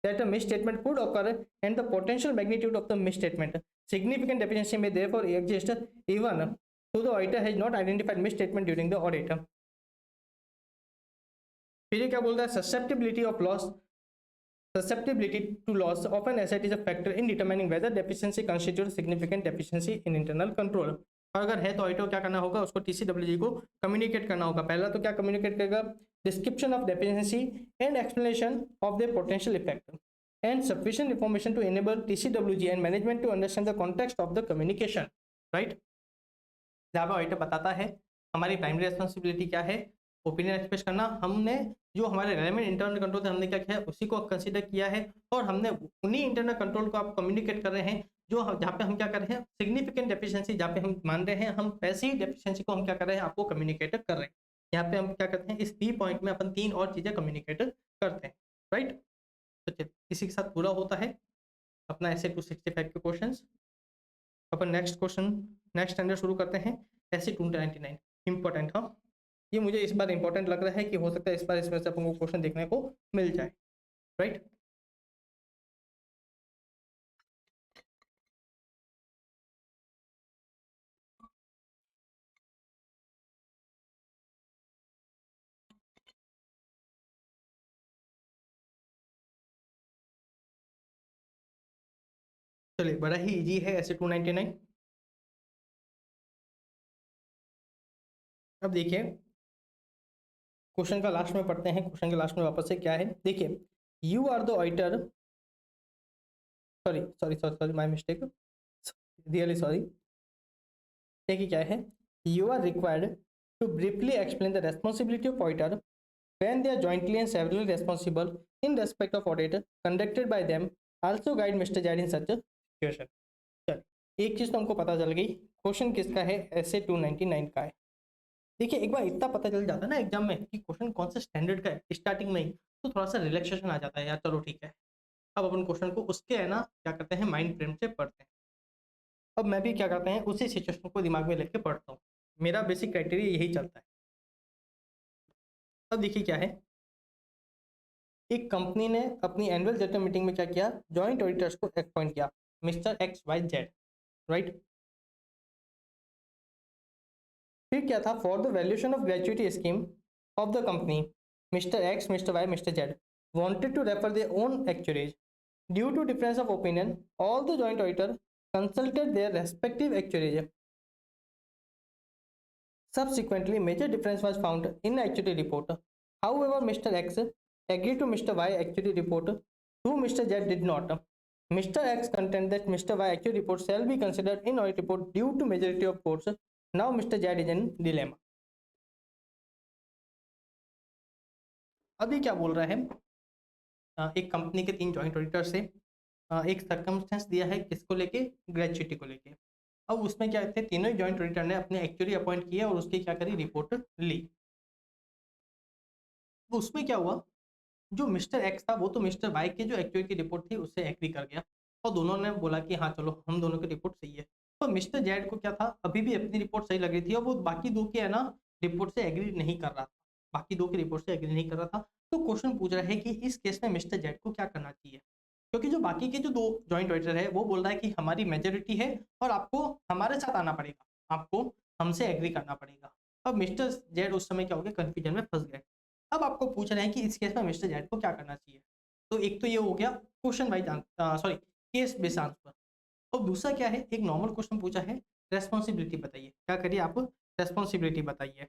that a misstatement could occur and the potential magnitude of the misstatement. Significant deficiency may therefore exist even though the auditor has not identified misstatement during the audit. फिर ये क्या बोल रहा है, susceptibility of loss, susceptibility to loss of an asset is a factor in determining whether deficiency constitutes significant deficiency in internal control. और अगर है तो ऑडिटर क्या करना होगा, उसको टीसीडब्ल्यूजी को कम्युनिकेट करना होगा। पहला तो क्या कम्युनिकेट करेगा, description of deficiency and explanation of the potential effect and sufficient information to enable TCWG and management to understand the context of the communication, right. जहाँ पर ऑडिटर बताता है हमारी प्राइमरी रेस्पॉन्सिबिलिटी क्या है, ओपिनियन एक्सप्रेस करना। हमने जो हमारे रेलेवेंट इंटरनल कंट्रोल थे हमने क्या किया है, उसी को कंसीडर किया है और हमने उन्हीं इंटरनल कंट्रोल को आप कम्युनिकेट कर रहे हैं जो जहाँ पे हम क्या कर रहे हैं, सिग्निफिकेंट डेफिशिएंसी जहाँ पे हम मान रहे हैं, हम वैसी डेफिशिएंसी को हम क्या कर रहे हैं, आपको कम्युनिकेट कर रहे हैं। यहाँ पे हम क्या करते हैं, इस बी पॉइंट में अपन 3 और चीजें कम्युनिकेट करते हैं, राइट। तो इसी के साथ पूरा होता है अपना ऐसे 265 के क्वेश्चन। अपन नेक्स्ट क्वेश्चन नेक्स्ट स्टैंडर्ड शुरू करते हैं, ऐसे 299 इंपॉर्टेंट। हाँ, ये मुझे इस बार इंपॉर्टेंट लग रहा है कि हो सकता है इस बार इसमें से अपन को क्वेश्चन देखने को मिल जाए, राइट। चलिए, बड़ा ही इजी है ऐसे 299। अब देखिए क्वेश्चन का लास्ट में पढ़ते हैं, क्वेश्चन के लास्ट में वापस से क्या है, देखिए, you are the auditor, sorry sorry sorry sorry my mistake, really sorry. देखिए क्या है, you are required to briefly explain the responsibility of auditor when they are jointly and severally responsible in respect of audit conducted by them, also guide Mr. Jaid in such a situation। चल, एक चीज तो हमको पता चल गई, question किसका है, ऐसे 299 का है। देखिए एक बार इतना पता चल जाता है ना एग्जाम में कि क्वेश्चन कौन से स्टैंडर्ड का है स्टार्टिंग में ही, तो थोड़ा सा रिलैक्सेशन आ जाता है यार, चलो ठीक है। अब अपन क्वेश्चन को उसके है ना क्या करते हैं, माइंड फ्रेम से पढ़ते हैं। अब मैं भी क्या करते हैं, उसी सिचुएशन को दिमाग में लेके पढ़ता हूँ, मेरा बेसिक क्राइटेरिया यही चलता है। अब देखिए क्या है, एक कंपनी ने अपनी एनुअल जनरल मीटिंग में क्या किया, जॉइंट ऑडिटर्स को अपॉइंट किया, mister X Y Z, right. फिर क्या था, for the valuation of gratuity scheme of the company, mister X, mister Y, mister Z wanted to refer their own actuaries. Due to difference of opinion all the joint auditor consulted their respective actuaries. Subsequently, major difference was found in actuary report. However, Mr. X agreed to Mr. Y actuary report, though Mr. Z did not. Mr. X contends that Mr. Y actuary report shall be considered in audit report due to majority of votes. Now Mr. Z is in dilemma. अभी क्या बोल रहा है, एक company के 3 joint auditor से एक circumstance दिया है, किसको लेके, ग्रेचुइटी को लेके। अब उसमें क्या थे, तीनों ही जॉइंट ऑडिटर ने अपने एक्चुअरी अपॉइंट किया और उसकी क्या करी, रिपोर्ट ली। तो उसमें क्या हुआ, जो मिस्टर एक्स था वो तो मिस्टर वाई के जो एक्चुअरी की रिपोर्ट थी उससे एग्री कर गया और दोनों ने बोला कि हाँ चलो हम दोनों की रिपोर्ट सही है। तो मिस्टर जेड को क्या था, अभी भी अपनी रिपोर्ट सही लग रही थी और वो बाकी 2 के है ना रिपोर्ट से एग्री नहीं कर रहा था, बाकी 2 की रिपोर्ट से एग्री नहीं कर रहा था। तो क्वेश्चन पूछ रहा है कि इस केस में मिस्टर जेड को क्या करना चाहिए, क्योंकि जो बाकी के जो 2 जॉइंट ऑडिटर है वो बोल रहा है कि हमारी मेजोरिटी है और आपको हमारे साथ आना पड़ेगा, आपको हमसे एग्री करना पड़ेगा। अब मिस्टर जेड उस समय क्या हो गया, कंफ्यूजन में फंस गए। अब आपको पूछ रहे हैं कि इस केस में मिस्टर जेड को क्या करना चाहिए। तो एक तो ये हो गया question wise, sorry case based answer. और दूसरा क्या है, एक नॉर्मल क्वेश्चन पूछा है, रेस्पॉन्सिबिलिटी बताइए, क्या करिए आप, रेस्पॉन्सिबिलिटी बताइए।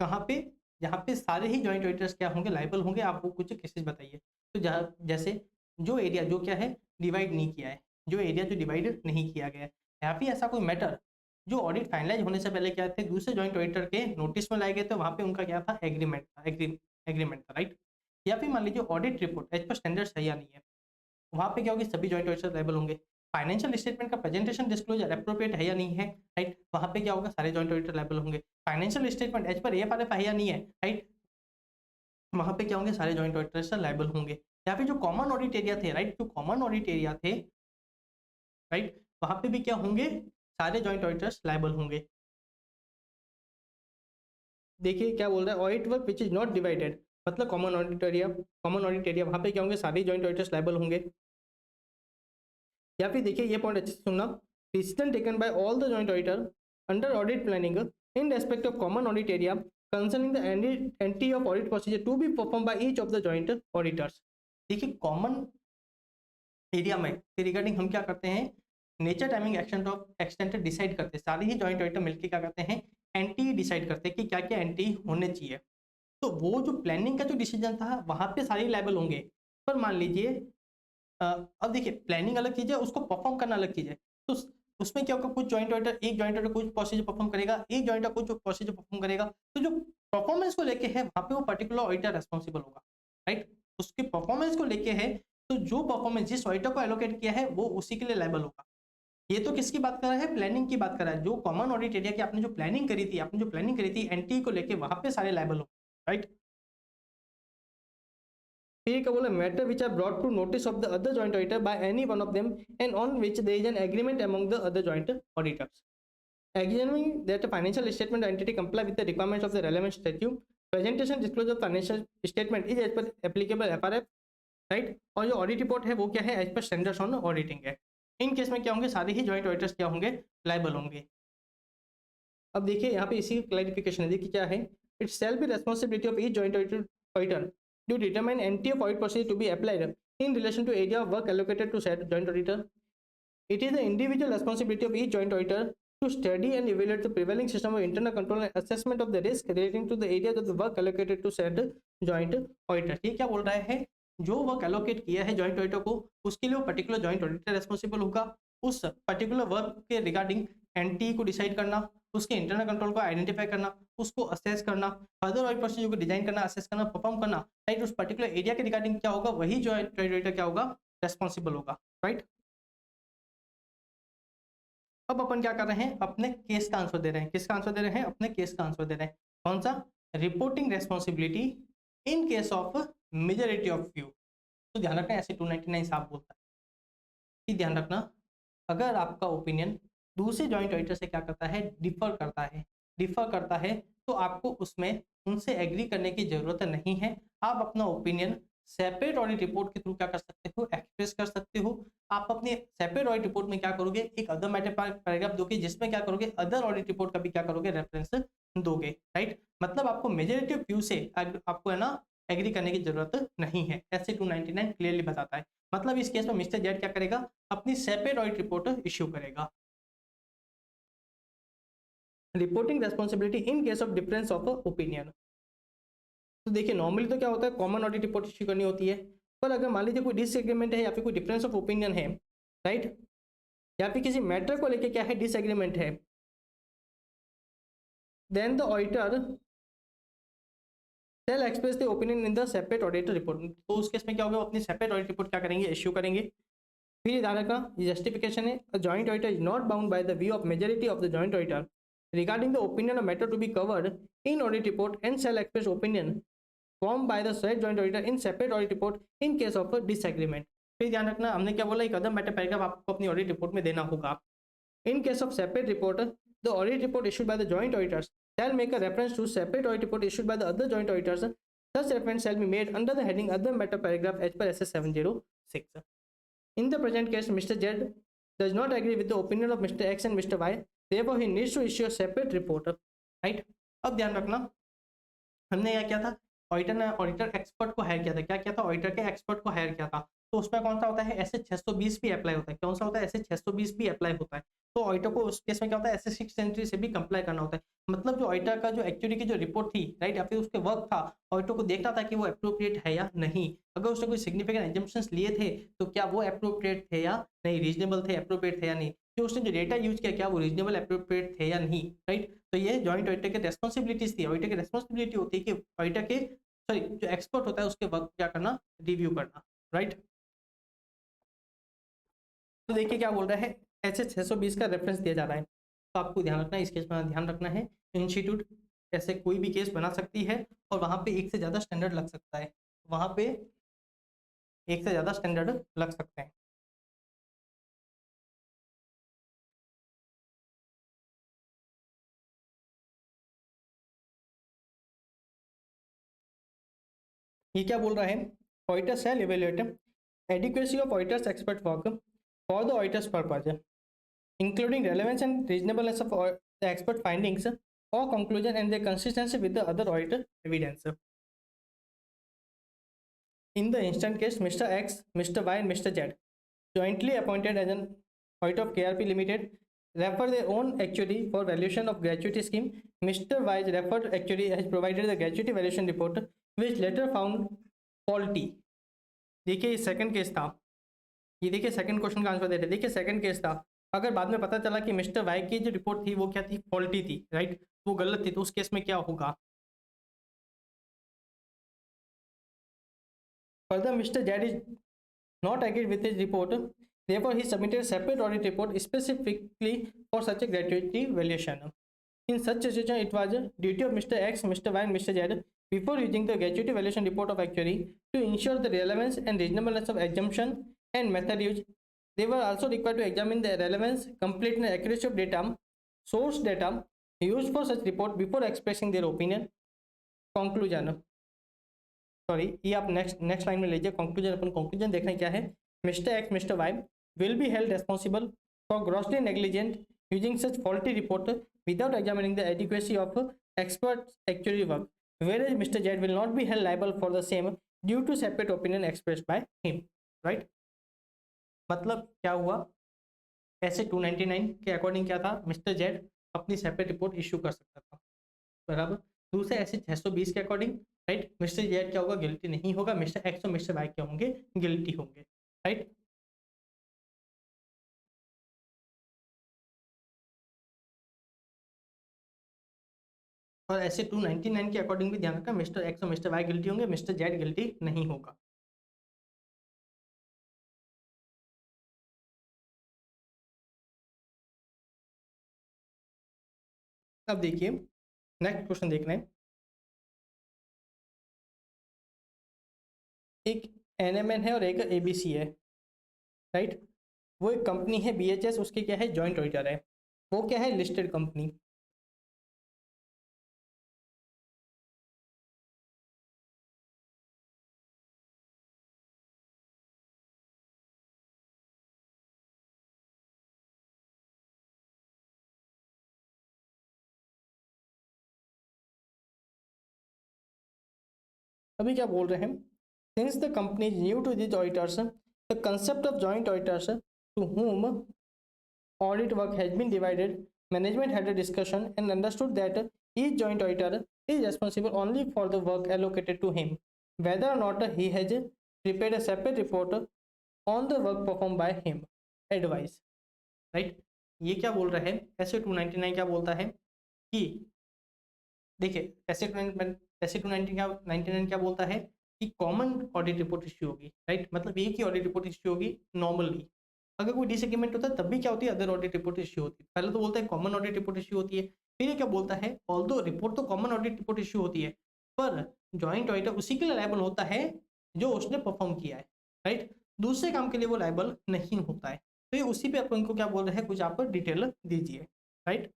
कहाँ पे, जहाँ पे सारे ही जॉइंट ऑडिटर्स क्या होंगे, लाइबल होंगे, आप वो कुछ केसेस बताइए। तो जहाँ जैसे जो एरिया जो क्या है डिवाइड नहीं किया है, जो एरिया जो डिवाइड नहीं किया गया है, यहाँ पे ऐसा कोई मैटर जो ऑडिट फाइनलाइज होने से पहले क्या थे, दूसरे जॉइंट ऑडिटर के नोटिस में लाए गए थे, वहाँ पे उनका क्या था, एग्रीमेंट था, एग्रीमेंट था, राइट। या फिर मान लीजिए audit report as per standards है या नहीं है, वहाँ पे क्या होगी, सभी जॉइंट ऑडिटर लायबल होंगे। फाइनेंशियल स्टेटमेंट का प्रेजेंटेशन डिस्क्लोजर अप्रोप्रिएट है या नहीं है, राइट, वहाँ पे क्या होगा, सारे जॉइंट ऑडिटर लायबल होंगे। फाइनेंशियल स्टेटमेंट एज पर एएफआरएफ है या नहीं है, राइट, वहां पे क्या होंगे, सारे जॉइंट ऑडिटर्स लायबल होंगे। यहाँ पे जो कॉमन ऑडिट एरिया थे, राइट, जो कॉमन ऑडिट एरिया थे, राइट, वहां पे भी क्या होंगे, सारे जॉइंट ऑडिटर्स लायबल होंगे। देखिए क्या बोल रहा है, audit work which is not divided, मतलब कॉमन ऑडिट एरिया वहां पे क्या होंगे, सारे जॉइंट ऑडिटर्स लायबल होंगे। या फिर देखिए ये पॉइंट अच्छे से सुनना, decision taken by all the joint auditor under audit planning in respect of common audit area concerning the entry of audit procedure to be perform by each of the joint auditors. देखिए common area में regarding हम क्या करते हैं, nature timing action of extent decide करते हैं, सारे ही joint auditor मिलकर क्या करते हैं, एंटी डिसाइड करते हैं कि क्या क्या एंटी होने चाहिए। तो वो जो प्लानिंग का जो डिसीजन था वहां पे सारे लायबल होंगे। पर मान लीजिए अब देखिए प्लानिंग अलग चीज है, उसको परफॉर्म करना अलग चीज है। तो उसमें क्या होगा, कुछ जॉइंट ऑडिटर, एक जॉइंट ऑडिटर कुछ प्रोसीजर परफॉर्म करेगा, एक जॉइंट ऑडिटर कुछ प्रोसीजर परफॉर्म करेगा। तो जो परफॉर्मेंस को लेके है वहां पे वो पर्टिकुलर ऑडिटर रेस्पॉन्सिबल होगा, राइट, उसके परफॉर्मेंस को लेके है। तो जो परफॉर्मेंस जिस ऑडिटर को एलोकेट किया है वो उसी के लिए लायबल होगा। ये तो किसकी बात कर रहा है, प्लानिंग की बात कर रहा है। जो कॉमन ऑडिट एरिया की आपने जो प्लानिंग करी थी, एंटी को लेके वहां पे सारे लायबल हो, राइट। फिर क्या बोला, matter which are brought to notice of the other joint auditor by any one of them and on which there is an agreement among the other joint auditors, examining that a financial statement entity comply with the requirements of the relevant statute, presentation disclosure of financial statement is as per applicable FRF, right, और जो audit report है वो क्या है, as per standards on auditing है। In case में क्या होंगे, सारे ही जॉइंट ऑडिटर्स क्या होंगे, लायबल होंगे। अब देखिए यहाँ पे इसी क्लैरिफिकेशन है, देखिए क्या है, it shall be responsibility of each joint auditor to determine anti of audit procedure to be applied in relation to area of work allocated to set joint auditor. It is the individual responsibility of each joint auditor to study and evaluate the prevailing system of internal control and assessment of the risk relating to the areas of the work allocated to said joint auditor। ये क्या बोल रहा है, जो work allocate किया है joint auditor को, उसके लिए वो पर्टिकुलर जॉइंट ऑडिटर रेस्पॉन्सिबल होगा। उस पर्टिकुलर वर्क के रिगार्डिंग एंटी को डिसाइड करना, उसके इंटरनल कंट्रोल को आइडेंटिफाई करना, उसको असेस करना, फर्दर ऑडिट प्रोसीजर को डिजाइन करना, असेस करना, परफॉर्म करना, राइट। उस पर्टिकुलर एरिया के रिगार्डिंग क्या होगा, वही जॉइंट ऑडिटर क्या होगा, रेस्पॉन्सिबल होगा, राइट। अब अपन क्या कर रहे हैं, अपने केस का आंसर दे रहे हैं। किसका आंसर दे रहे हैं, अपने केस का आंसर दे रहे हैं। कौन सा, reporting responsibility in case of majority of view. तो ध्यान रखना, ऐसे 299 साहब बोलता है कि ध्यान रखना, अगर आपका ओपिनियन दूसरे जॉइंट ऑडिटर से क्या करता है, डिफर करता है, तो आपको उसमें उनसे एग्री करने की जरूरत नहीं है। आप अपना ओपिनियन सेपरेट ऑडिट रिपोर्ट के थ्रू क्या कर सकते हो, एक्सप्रेस कर सकते हो। आप अपने सेपरेट ऑडिट रिपोर्ट में क्या करोगे, एक अदर मैटर पैराग्राफ दोगे, जिसमें क्या करोगे, अदर ऑडिट रिपोर्ट का भी क्या करोगे, रेफरेंस दोगे, राइट। मतलब आपको मेजॉरिटी ऑफ व्यू से आपको है ना एग्री करने की जरूरत नहीं है, ऐसे 299 क्लियरली बताता है। मतलब इस केस में मिस्टर जेड क्या करेगा, अपनी सेपरेट ऑडिट रिपोर्ट इश्यू करेगा। Reporting responsibility in case of difference of opinion. तो देखिए नॉर्मली तो क्या होता है, कॉमन ऑडिट रिपोर्ट इश्यू करनी होती है। पर अगर मान लीजिए कोई डिसएग्रीमेंट है या फिर कोई डिफरेंस ऑफ ओपिनियन है, राइट, या फिर किसी मैटर को लेके क्या है, डिसएग्रीमेंट है, then the auditor shall express the opinion in the separate audit report. तो उस केस में क्या होगा, अपनी सेपरेट ऑडिट रिपोर्ट क्या करेंगे, इश्यू करेंगे। फिर ध्यान रखना, ये जस्टिफिकेशन है, a joint auditor is not bound by the view of majority of the joint auditor regarding the opinion of matter to be covered in audit report and shall express opinion formed by the said joint auditor in separate audit report in case of a disagreement। फिर ध्यान रखना, हमने क्या बोला, एक other matter paragraph आपको अपनी audit report में देना होगा। In case of separate report, the audit report issued by the joint auditors shall make a reference to separate audit report issued by the other joint auditors. Such reference shall be made under the heading other matter paragraph as per SS 706। In the present case, Mr. Z does not agree with the opinion of Mr. X and Mr. Y, therefore he needs to issue a separate report, right। अब ध्यान रखना, हमने यह किया था, auditor ने auditor expert को higher किया था। क्या किया था, ऑडिटर के एक्सपर्ट को हायर किया था। तो उसमें कौन सा होता है, ऐसे 620 भी अप्लाई होता है। कौन सा होता है, ऐसे 620 भी अप्लाई होता है। तो ऑडिटर को उस केस में क्या होता है, ऐसे 6 सेंचुरी से भी कंप्लाई करना होता है। मतलब जो ऑडिटर का जो एक्चुअली की जो रिपोर्ट थी, राइट, या फिर उसके वर्क था, ऑडिटर को देखना था कि वो अप्रोप्रिएट है या नहीं। अगर उसने कोई सिग्निफिकेंट एजम्पशंस लिए थे तो क्या वो अप्रोप्रिएट थे या नहीं, रीजनेबल थे, अप्रोप्रिएट थे या नहीं, जो उसने जो डेटा यूज किया क्या वो रीजनेबल अप्रोप्रिएट थे या नहीं, राइट। तो ये जॉइंट ऑडिटर की रेस्पॉन्सिबिलिटीज थी। ऑडिटर की रेस्पॉन्सिबिलिटी होती है कि ऑडिटर के सॉरी जो एक्सपर्ट होता है उसके वर्क क्या करना, रिव्यू करना, राइट। तो देखिए क्या बोल रहा है, ऐसे 620 का रेफरेंस दिया जा रहा है। तो आपको ध्यान रखना है, इस केस में ध्यान रखना है, इंस्टीट्यूट ऐसे कोई भी केस बना सकती है और वहाँ पे एक से ज़्यादा स्टैंडर्ड लग सकता है, वहाँ पे एक से ज़्यादा स्टैंडर्ड लग सकते हैं। ये क्या बोल रहा है, auditor shall evaluate adequacy of auditors expert work for the auditors purpose including relevance and reasonableness of the expert findings or conclusion and their consistency with the other auditor evidence. In the instant case, Mr. X, Mr. Y, and Mr. Z, jointly appointed as an auditor of KRP Limited, refer their own actuary for valuation of gratuity scheme. Mr. Y's referred actuary has provided the gratuity valuation report, which later found faulty. देखिए second case था, ये देखिए second question का answer दे रहे, देखिए second case था, अगर बाद में पता चला कि मिस्टर वाई की जो रिपोर्ट थी वो क्या थी, फॉल्टी थी, राइट, वो गलत थी, तो उस केस में क्या होगा। Further mister Z is not agreed with his report, therefore he submitted a separate audit report specifically for such a gratuity valuation. In such a situation, it was a duty of Mr. X, Mr. Y, and Mr. Z, before using the gratuity valuation report of actuary, to ensure the relevance and reasonableness of assumption and method used. They were also required to examine the relevance, completeness, and accuracy of data, source data used for such report before expressing their opinion. Conclusion. Sorry, ये आप next line में लीजिए, conclusion, अपन conclusion देख रहे हैं क्या है, mister X, mister Y will be held responsible for grossly negligent using such faulty report without examining the adequacy of experts actuary work, whereas Mr. Z will not be held liable for the same due to separate opinion expressed by him. Right? मतलब क्या हुआ, ऐसे 299 के according क्या था, mister Z अपनी separate report issue कर सकता था, बराबर। दूसरे ऐसे 620 के अकॉर्डिंग, राइट, मिस्टर जेड क्या होगा, गिल्टी नहीं होगा, मिस्टर एक्स और मिस्टर वाई क्या होंगे, गिल्टी होंगे, राइट। और ऐसे 299 के अकॉर्डिंग भी ध्यान रखना, मिस्टर एक्स और मिस्टर वाई गिल्टी होंगे, मिस्टर जेड गिल्टी नहीं होगा। अब देखिए नेक्स्ट क्वेश्चन देख रहे हैं, एक एनएमएन है और एक एबीसी है, राइट। वो एक कंपनी है बीएचएस, उसके क्या है, जॉइंट ऑडिटर है, वो क्या है, लिस्टेड कंपनी। अभी क्या बोल रहे हैं, since the company is new to this auditors, the concept of joint auditors to whom audit work has been divided, management had a discussion and understood that each joint auditor is responsible only for the work allocated to him, whether or not he has prepared a separate report on the work performed by him. Advice, right? ये क्या बोल रहा है, ऐसे 299 क्या बोलता है कि देखिए ऐसे 299 क्या बोलता है कि कॉमन ऑडिट रिपोर्ट इश्यू होगी, राइट, मतलब एक ही ऑडिट रिपोर्ट इश्यू होगी नॉर्मली। अगर कोई डिसएग्रीमेंट होता है तब भी क्या होती है, अदर ऑडिट रिपोर्ट इश्यू होती है। पहले तो बोलता है कॉमन ऑडिट रिपोर्ट इश्यू होती है, फिर ये क्या बोलता है, ऑल्दो रिपोर्ट तो कॉमन ऑडिट रिपोर्ट इश्यू होती है, पर जॉइंट ऑडिटर उसी के लिए लायबल होता है जो उसने परफॉर्म किया है, राइट, दूसरे काम के लिए वो लायबल नहीं होता है। तो ये उसी पे अपन को क्या बोल रहे हैं, कुछ आप डिटेल दीजिए, राइट।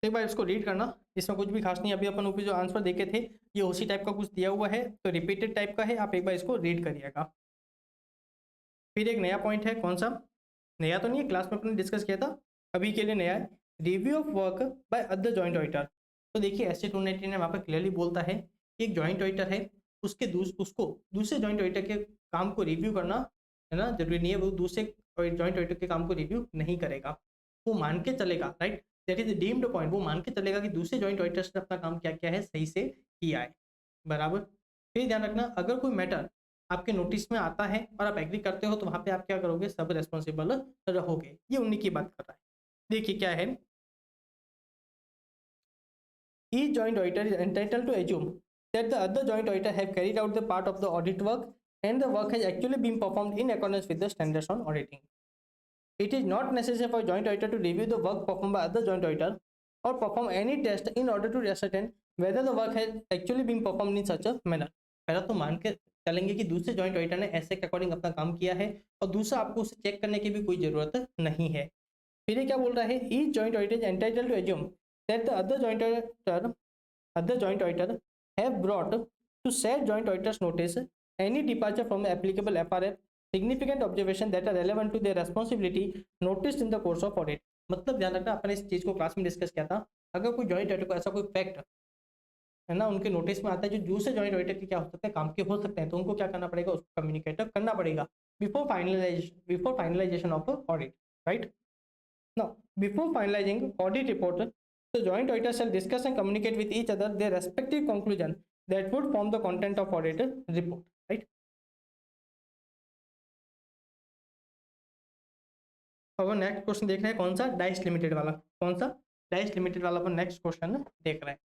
एक बार इसको रीड करना, इसमें कुछ भी खास नहीं, अभी अपन ऊपर जो आंसर देखे थे ये उसी टाइप का कुछ दिया हुआ है, तो रिपीटेड टाइप का है, आप एक बार इसको रीड करिएगा। फिर एक नया पॉइंट है, कौन सा, नया तो नहीं है, क्लास में अपने डिस्कस किया था, अभी के लिए नया है, review of work by other joint auditor. तो देखिए ऐसे 299 वहाँ पर क्लियरली बोलता है कि एक जॉइंट ऑडिटर है, उसको दूसरे जॉइंट ऑडिटर के काम को रिव्यू करना है ना जरूरी नहीं है, वो दूसरे जॉइंट ऑडिटर के काम को रिव्यू नहीं करेगा, वो मान के चलेगा, right, that is deemed point, वो मान के चलेगा कि दूसरे जॉइंट ऑडिटर्स ने अपना काम क्या क्या है सही से किया है, बराबर। फिर ध्यान रखना, अगर कोई मैटर आपके नोटिस में आता है और आप एग्री करते हो तो वहां पे आप क्या करोगे, सब रेस्पॉन्सिबल रहोगे, ये उन्हीं की बात कर रहा है। देखिए क्या है, each joint auditor is entitled to assume that the other joint auditor have carried out the part of the audit work and the work has actually been performed in accordance with the standards on auditing. It is not necessary for joint auditor to review the work performed by other joint auditor or perform any test in order to ascertain whether the work has actually been performed in such a manner. पहला तो मान के चलेंगे कि दूसरे joint auditor ने ऐसे के अकॉर्डिंग अपना काम किया है, और दूसरा आपको उसे चेक करने की भी कोई जरूरत नहीं है। फिर ये क्या बोल रहा है, each joint auditor is entitled to assume that the other joint auditor have brought to set joint auditors notice any departure from the applicable FRF, significant observation that are relevant to their responsibility noticed in the course of audit। मतलब ध्यान रखना, अपन इस चीज को class में discuss किया था, अगर कोई जॉइंट ऑडिटर को ऐसा कोई फैक्ट है ना उनके नोटिस में आता है जो दूसरे जॉइंट ऑडिटर के क्या हो सकते हैं, काम के हो सकते हैं, तो उनको क्या करना पड़ेगा, उसको कम्युनिकेट करना पड़ेगा before finalization of audit, right. Now before finalizing audit report, the joint auditor shall discuss and communicate with each other their respective conclusion that would form the content of audit report, right। अब next question देख रहे हैं, कौन सा, dice limited वाला। कौन सा, dice limited वाला पर नेक्स्ट क्वेश्चन देख रहे हैं।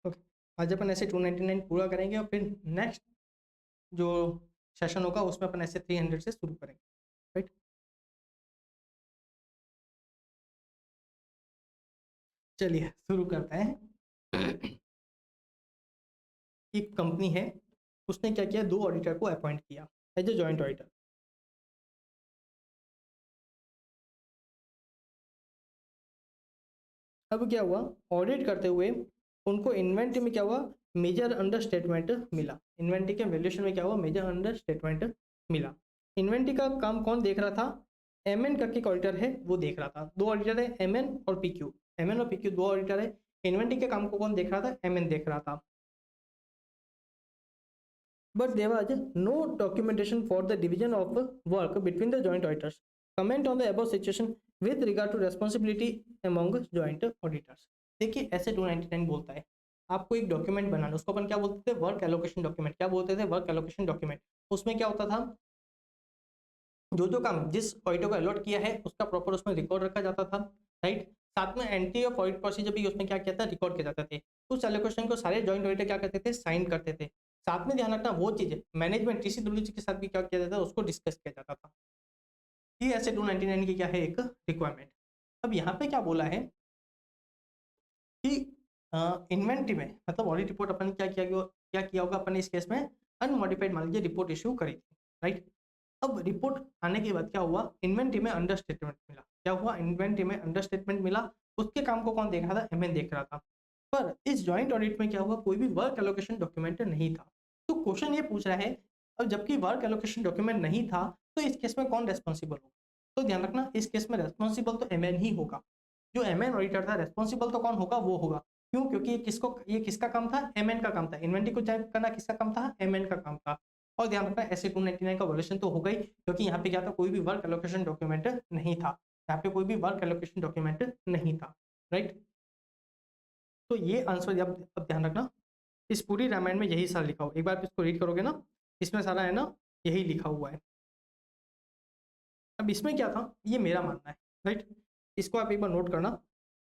ओके, आज अपन ऐसे 299 पूरा करेंगे और फिर नेक्स्ट जो सेशन होगा उसमें अपन ऐसे 300 से शुरू करेंगे, राइट। चलिए शुरू करते हैं। एक कंपनी है, उसने क्या किया, 2 ऑडिटर को अपॉइंट किया एज ए जॉइंट ऑडिटर। अब क्या हुआ, ऑडिट करते हुए उनको इन्वेंट्री में क्या हुआ, मेजर अंडर स्टेटमेंट मिला। इन्वेंट्री के वैल्यूएशन में क्या हुआ, मेजर अंडर स्टेटमेंट मिला। इन्वेंट्री का काम कौन देख रहा था, एमएन करके ऑडिटर है वो देख रहा था। 2 ऑडिटर है, एमएन और पीक्यू। एमएन और पीक्यू 2 ऑडिटर है। इन्वेंट्री के काम को कौन देख रहा था, एमएन देख रहा था। But there was no documentation for the division of work between the joint auditors. Comment on the above situation with regard to responsibility among joint auditors. देखिए ऐसे 299 बोलता है आपको एक डॉक्यूमेंट बनाना, उसको अपन क्या बोलते थे, वर्क एलोकेशन डॉक्यूमेंट। क्या बोलते थे, वर्क एलोकेशन डॉक्यूमेंट। उसमें क्या होता था, जो काम जिस ऑडिटर को अलॉट किया है उसका प्रॉपर उसमें रिकॉर्ड रखा जाता था, राइट। साथ में एंट्री ऑफ ऑडिट प्रोसीजर भी उसमें क्या किया था, रिकॉर्ड किए जाते थे। उस एलोकेशन को सारे जॉइंट ऑडिटर क्या करते थे, साइन करते थे। साथ में ध्यान रखना वो चीज मैनेजमेंट टीसीडब्ल्यूजी के साथ भी क्या किया जाता था, उसको डिस्कस किया जाता था। ये ऐसे 299 की क्या है, एक रिक्वायरमेंट। अब यहाँ पे क्या बोला है कि इन्वेंट्री में मतलब ऑडिट रिपोर्ट अपन क्या किया होगा, अपन इस केस में अनमॉडिफाइड मान लीजिए रिपोर्ट इशू करी थी, राइट। अब रिपोर्ट आने के बाद क्या हुआ, इन्वेंट्री में अंडर स्टेटमेंट मिला। क्या हुआ, इन्वेंट्री में अंडर स्टेटमेंट मिला। उसके काम को कौन देख रहा था, एमएन देख रहा था। पर इस जॉइंट ऑडिट में क्या हुआ, कोई भी वर्क एलोकेशन डॉक्यूमेंट नहीं था। तो क्वेश्चन ये पूछ रहा है, अब जबकि वर्क एलोकेशन डॉक्यूमेंट नहीं था तो इस केस में कौन रेस्पॉन्सिबल होगा। तो ध्यान रखना इस केस में रेस्पॉन्सिबल तो एमएन ही होगा। जो एमएन ऑडिटर था, रेस्पॉन्सिबल तो कौन होगा, वो होगा। क्यों, क्योंकि ये किसका काम था, एमएन का काम था। इन्वेंट्री को चेक करना किसका काम था, एमएन का काम था। और ध्यान रखना ऐसे 299 का वॉल्यूशन तो होगा ही, क्योंकि यहाँ पे क्या था, कोई भी वर्क एलोकेशन डॉक्यूमेंट नहीं था। यहाँ पे कोई भी वर्क एलोकेशन डॉक्यूमेंट नहीं था, राइट। तो ये आंसर अब ध्यान रखना, इस पूरी रामायण में यही सारा लिखा हुआ। एक बार इसको रीड करोगे ना, इसमें सारा है ना यही लिखा हुआ है। अब इसमें क्या था, ये मेरा मानना है, राइट। इसको आप एक बार नोट करना,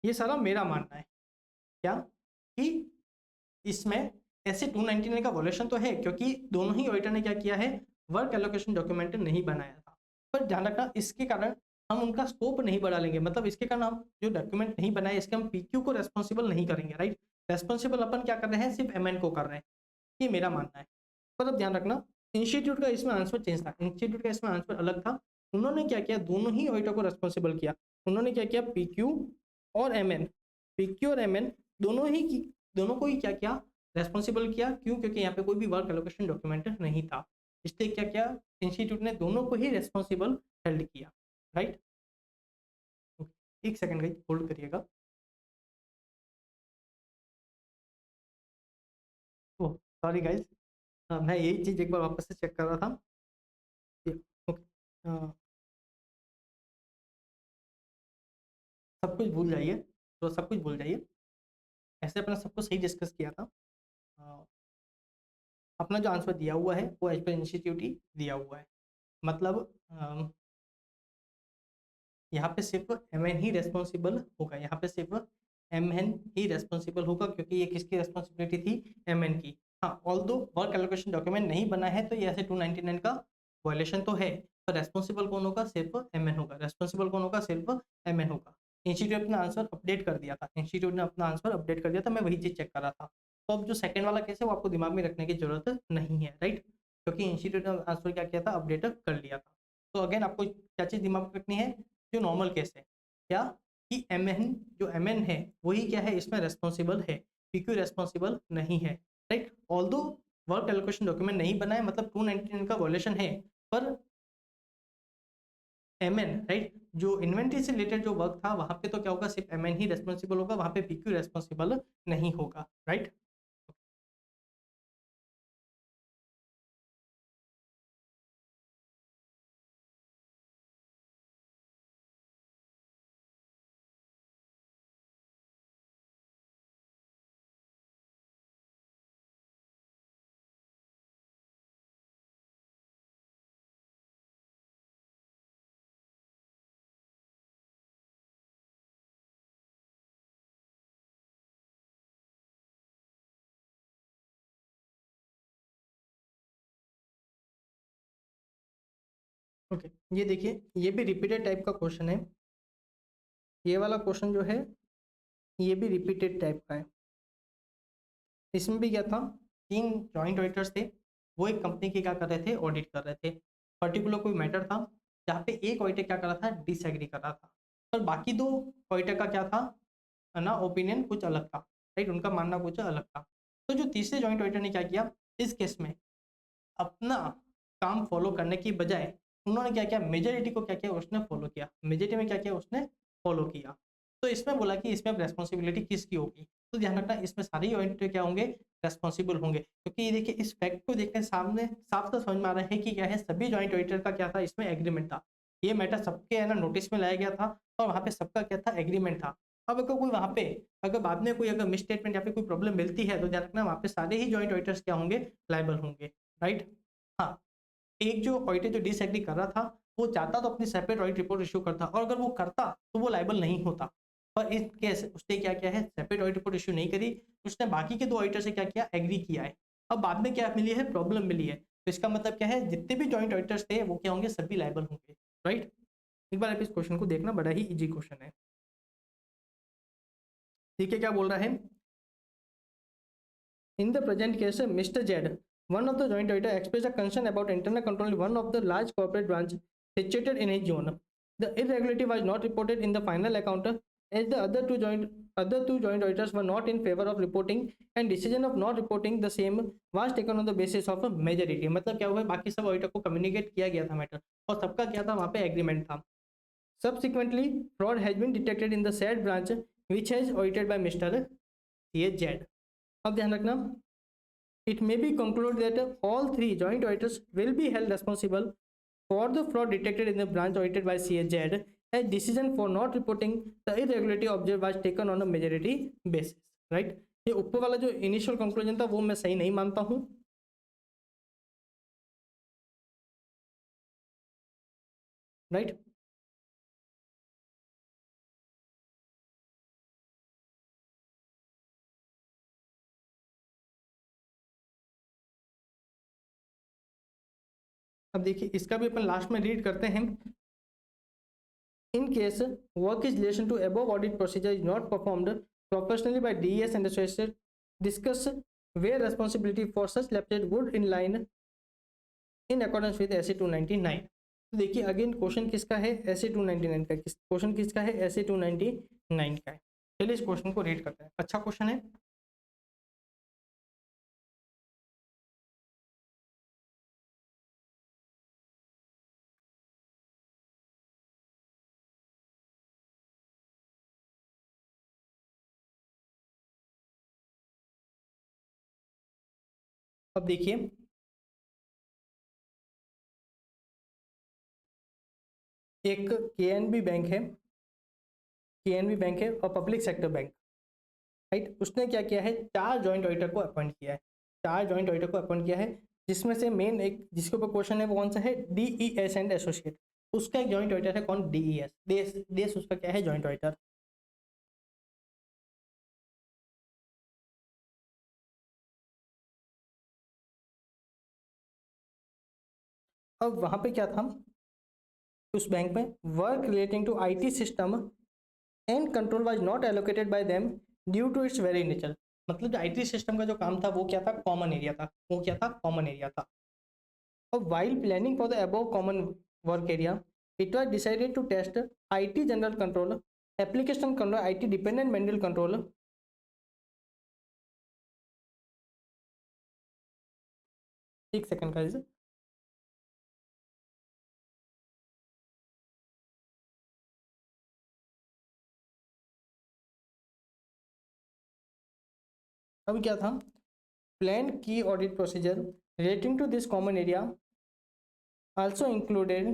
ये सारा मेरा मानना है। क्या कि इसमें ऐसे 299 का वॉल्यूशन तो है, क्योंकि दोनों ही ऑडिटर ने क्या किया है, वर्क एलोकेशन डॉक्यूमेंट नहीं बनाया था। पर ध्यान रखना इसके कारण हम उनका स्कोप नहीं बढ़ा लेंगे। मतलब इसके कारण हम जो डॉक्यूमेंट नहीं बनाए इसके हम पीक्यू को रेस्पॉन्सिबल नहीं करेंगे, राइट। रेस्पॉन्सिबल अपन क्या कर रहे हैं, सिर्फ एमएन को कर रहे हैं। ये मेरा मानना है। पर अब ध्यान रखना इंस्टीट्यूट का इसमें आंसर चेंज था। इंस्टीट्यूट का इसमें आंसर अलग था। उन्होंने क्या किया, दोनों ही ऑडिटर को रेस्पॉन्सिबल किया। उन्होंने क्या किया, पीक्यू और एमएन, पीक्यू और एमएन दोनों को ही क्या किया, रेस्पॉन्सिबल किया। क्यों, क्योंकि यहाँ पे कोई भी वर्क एलोकेशन डॉक्यूमेंट नहीं था। इसलिए क्या किया, इंस्टीट्यूट ने दोनों को ही रेस्पॉन्सिबल हेल्ड किया, राइट। एक सेकंड गाइस होल्ड करिएगा। ओह सॉरी गाइस, मैं यही चीज एक बार वापस से चेक कर रहा था। ओके, सब कुछ भूल जाइए, तो सब कुछ भूल जाइए। ऐसे अपना सब कुछ सही डिस्कस किया था। अपना जो आंसर दिया हुआ है वो एज पर इंस्टीट्यूट ही दिया हुआ है। मतलब यहाँ पे सिर्फ MN ही रेस्पॉन्सिबल होगा, यहाँ पे सिर्फ MN ही रेस्पॉन्सिबल होगा, क्योंकि ये किसकी रेस्पॉन्सिबिलिटी थी, MN की। हाँ, ऑल्दो वर्क एलोकेशन डॉक्यूमेंट नहीं बना है तो ये ऐसे 299 का वायलेशन तो है, पर रेस्पॉन्सिबल कौन होगा, सिर्फ MN होगा। रेस्पॉन्सिबल कौन होगा, सिर्फ MN होगा। इंस्टीट्यूट ने अपना आंसर अपडेट कर दिया था, इंस्टीट्यूट ने अपना आंसर अपडेट कर दिया था, मैं वही चीज चेक कर रहा था। तो अब जो सेकंड वाला केस है वो आपको दिमाग में रखने की जरूरत नहीं है, राइट, क्योंकि इंस्टीट्यूट ने आंसर क्या किया था, अपडेट कर लिया था। तो अगेन आपको क्या चीज दिमाग में रखनी है, जो नॉर्मल केस है, क्या कि MN, जो MN है वही क्या है, इसमें रेस्पॉन्सिबल है, PQ रेस्पॉन्सिबल नहीं है, right. Although work allocation document नहीं बना है, मतलब 299 का वॉल्यूशन है, पर MN, राइट, जो इन्वेंट्री से रिलेटेड जो वर्क था वहां पे तो क्या होगा, सिर्फ MN ही रेस्पॉन्सिबल होगा, वहां पे PQ रेस्पॉन्सिबल नहीं होगा, राइट। ओके, ये देखिए, ये भी रिपीटेड टाइप का क्वेश्चन है, ये वाला क्वेश्चन जो है ये भी रिपीटेड टाइप का है। इसमें भी क्या था, तीन जॉइंट ऑडिटर्स थे, वो एक कंपनी की क्या कर रहे थे, ऑडिट कर रहे थे। पर्टिकुलर कोई मैटर था जहाँ पे एक ऑडिटर क्या कर रहा था, डिसएग्री कर रहा था, पर बाकी दो ऑडिटर का क्या था ना, ओपिनियन कुछ अलग था, राइट, उनका मानना कुछ अलग था। तो जो तीसरे जॉइंट ऑडिटर ने क्या किया इस केस में, अपना काम फॉलो करने की बजाय उन्होंने क्या किया, मेजोरिटी को क्या किया, उसने फॉलो किया, मेजोरिटी में क्या किया, उसने फॉलो किया। तो इसमें बोला कि इसमें अब रेस्पॉन्सिबिलिटी किसकी होगी, तो ध्यान रखना इसमें सारे ही ऑडिटर क्या होंगे, रेस्पॉन्सिबल होंगे, क्योंकि ये देखिए इस फैक्ट को देखने सामने साफ तो समझ में आ रहा है कि क्या है, सभी जॉइंट ऑडिटर का क्या था, इसमें एग्रीमेंट था। ये मैटर सबके है ना नोटिस में लाया गया था, और वहाँ पे सबका क्या था, एग्रीमेंट था। अब अगर कोई वहाँ पे अगर बाद में कोई अगर मिसस्टेटमेंट या फिर कोई प्रॉब्लम मिलती है, तो ध्यान रखना वहाँ पे सारे ही जॉइंट ऑडिटर्स क्या होंगे, लाइबल होंगे, राइट। हाँ, एक जो ऑडिटर जो डिसएग्री कर रहा था, वो चाहता तो अपनी सेपरेट ऑडिट रिपोर्ट इश्यू करता, और अगर वो करता तो वो लाइबल नहीं होता, पर इस केस उसने क्या किया है, सेपरेट ऑडिट रिपोर्ट इश्यू नहीं करी, उसने बाकी के दो ऑडिटर से क्या किया, एग्री किया है। अब बाद में क्या मिली है, प्रॉब्लम मिली है, तो इसका मतलब क्या है, जितने भी जॉइंट ऑडिटर्स थे वो क्या होंगे, सभी लाइबल होंगे, राइट। एक बार आप इस क्वेश्चन को देखना, बड़ा ही इजी क्वेश्चन है। ठीक है, क्या बोल रहा है, in the present case, Mr. Z, one of the joint auditor, expressed a concern about internal control in one of the large corporate branch situated in his zone. The irregularity was not reported in the final account, as the other two joint auditors were not in favor of reporting, and decision of not reporting the same was taken on the basis of a majority. मतलब क्या हुआ, बाकी सब auditor को communicate किया गया था matter, और सबका क्या था, वहाँ पे एग्रीमेंट था। Subsequently, fraud has been detected in the said branch, which has audited by Mr. Z. अब ध्यान रखना, it may be concluded that all three joint auditors will be held responsible for the fraud detected in the branch audited by CHZ, as decision for not reporting the irregularity observed was taken on a majority basis, right। ये ऊपर वाला जो initial conclusion था वो मैं सही नहीं मानता हूं, राइट। अब देखिए इसका भी अपन लास्ट में रीड करते हैं। In case work is relation to above audit procedure is not performed professionally by DES and associated, discuss where responsibility for such lapses would in line in accordance with SE 299। तो देखिए again question किसका है, SE 299 का, question किसका है, SE 299 का है। चलिए इस क्वेश्चन को रीड करते हैं, अच्छा क्वेश्चन है। अब देखिए एक KNB बैंक है, KNB बैंक है और पब्लिक सेक्टर बैंक, राइट। उसने क्या किया है, चार जॉइंट ऑडिटर को अपॉइंट किया है, चार जॉइंट ऑडिटर को अपॉइंट किया है, जिसमें से मेन एक जिसके ऊपर क्वेश्चन है वो कौन सा है, DES एंड एसोसिएट। उसका एक जॉइंट ऑडिटर है कौन, डीईएस, देश देश उसका क्या है, जॉइंट ऑडिटर। अब वहां पे क्या था उस बैंक में, work relating to IT system and control was not allocated by them due to its very nature. मतलब जो आईटी सिस्टम का जो काम था वो क्या था, कॉमन एरिया था, वो क्या था, कॉमन एरिया था। और while planning for the above common work area, it was decided to test IT general control, application control, IT dependent manual control। एक सेकंड का, अब क्या था, प्लान की audit procedure relating to this common area also included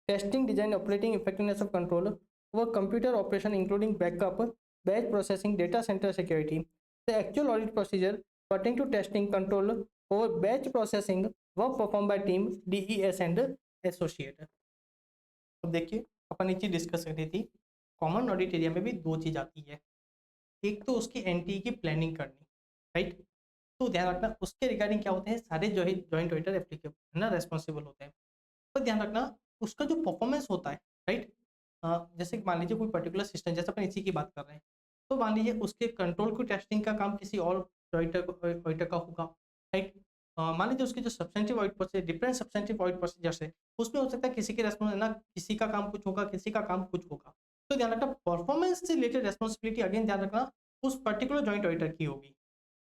testing design operating effectiveness of control over computer operation including backup, batch processing, data center security। The actual audit procedure pertaining to testing control over batch processing were performed by team DES and associate। अब देखिए अपन एक चीज discuss कर रही थी, common audit area में भी दो चीज आती है, एक तो उसकी एनटी की प्लानिंग करनी, राइट। तो ध्यान रखना उसके रिगार्डिंग क्या होते हैं, सारे जो है जॉइंट ऑडिटर एप्लीकेबल है ना, रेस्पॉन्सिबल होते हैं। पर ध्यान रखना उसका जो परफॉर्मेंस होता है, राइट। जैसे मान लीजिए कोई पर्टिकुलर सिस्टम, जैसे अपन इसी की बात कर रहे हैं, तो मान लीजिए उसके कंट्रोल की टेस्टिंग का काम किसी और ऑडिटर का होगा, राइट। मान लीजिए उसके जो substantive audit procedure, different substantive audit procedures है, उसमें हो सकता है किसी के रेस्पॉन्स ना, किसी का काम कुछ होगा, किसी का काम कुछ होगा। तो ध्यान रखना परफॉर्मेंस से रिलेटेड रेस्पॉन्सिबिलिटी अगेन ध्यान रखना उस पर्टिकुलर जॉइंट ऑडिटर की होगी,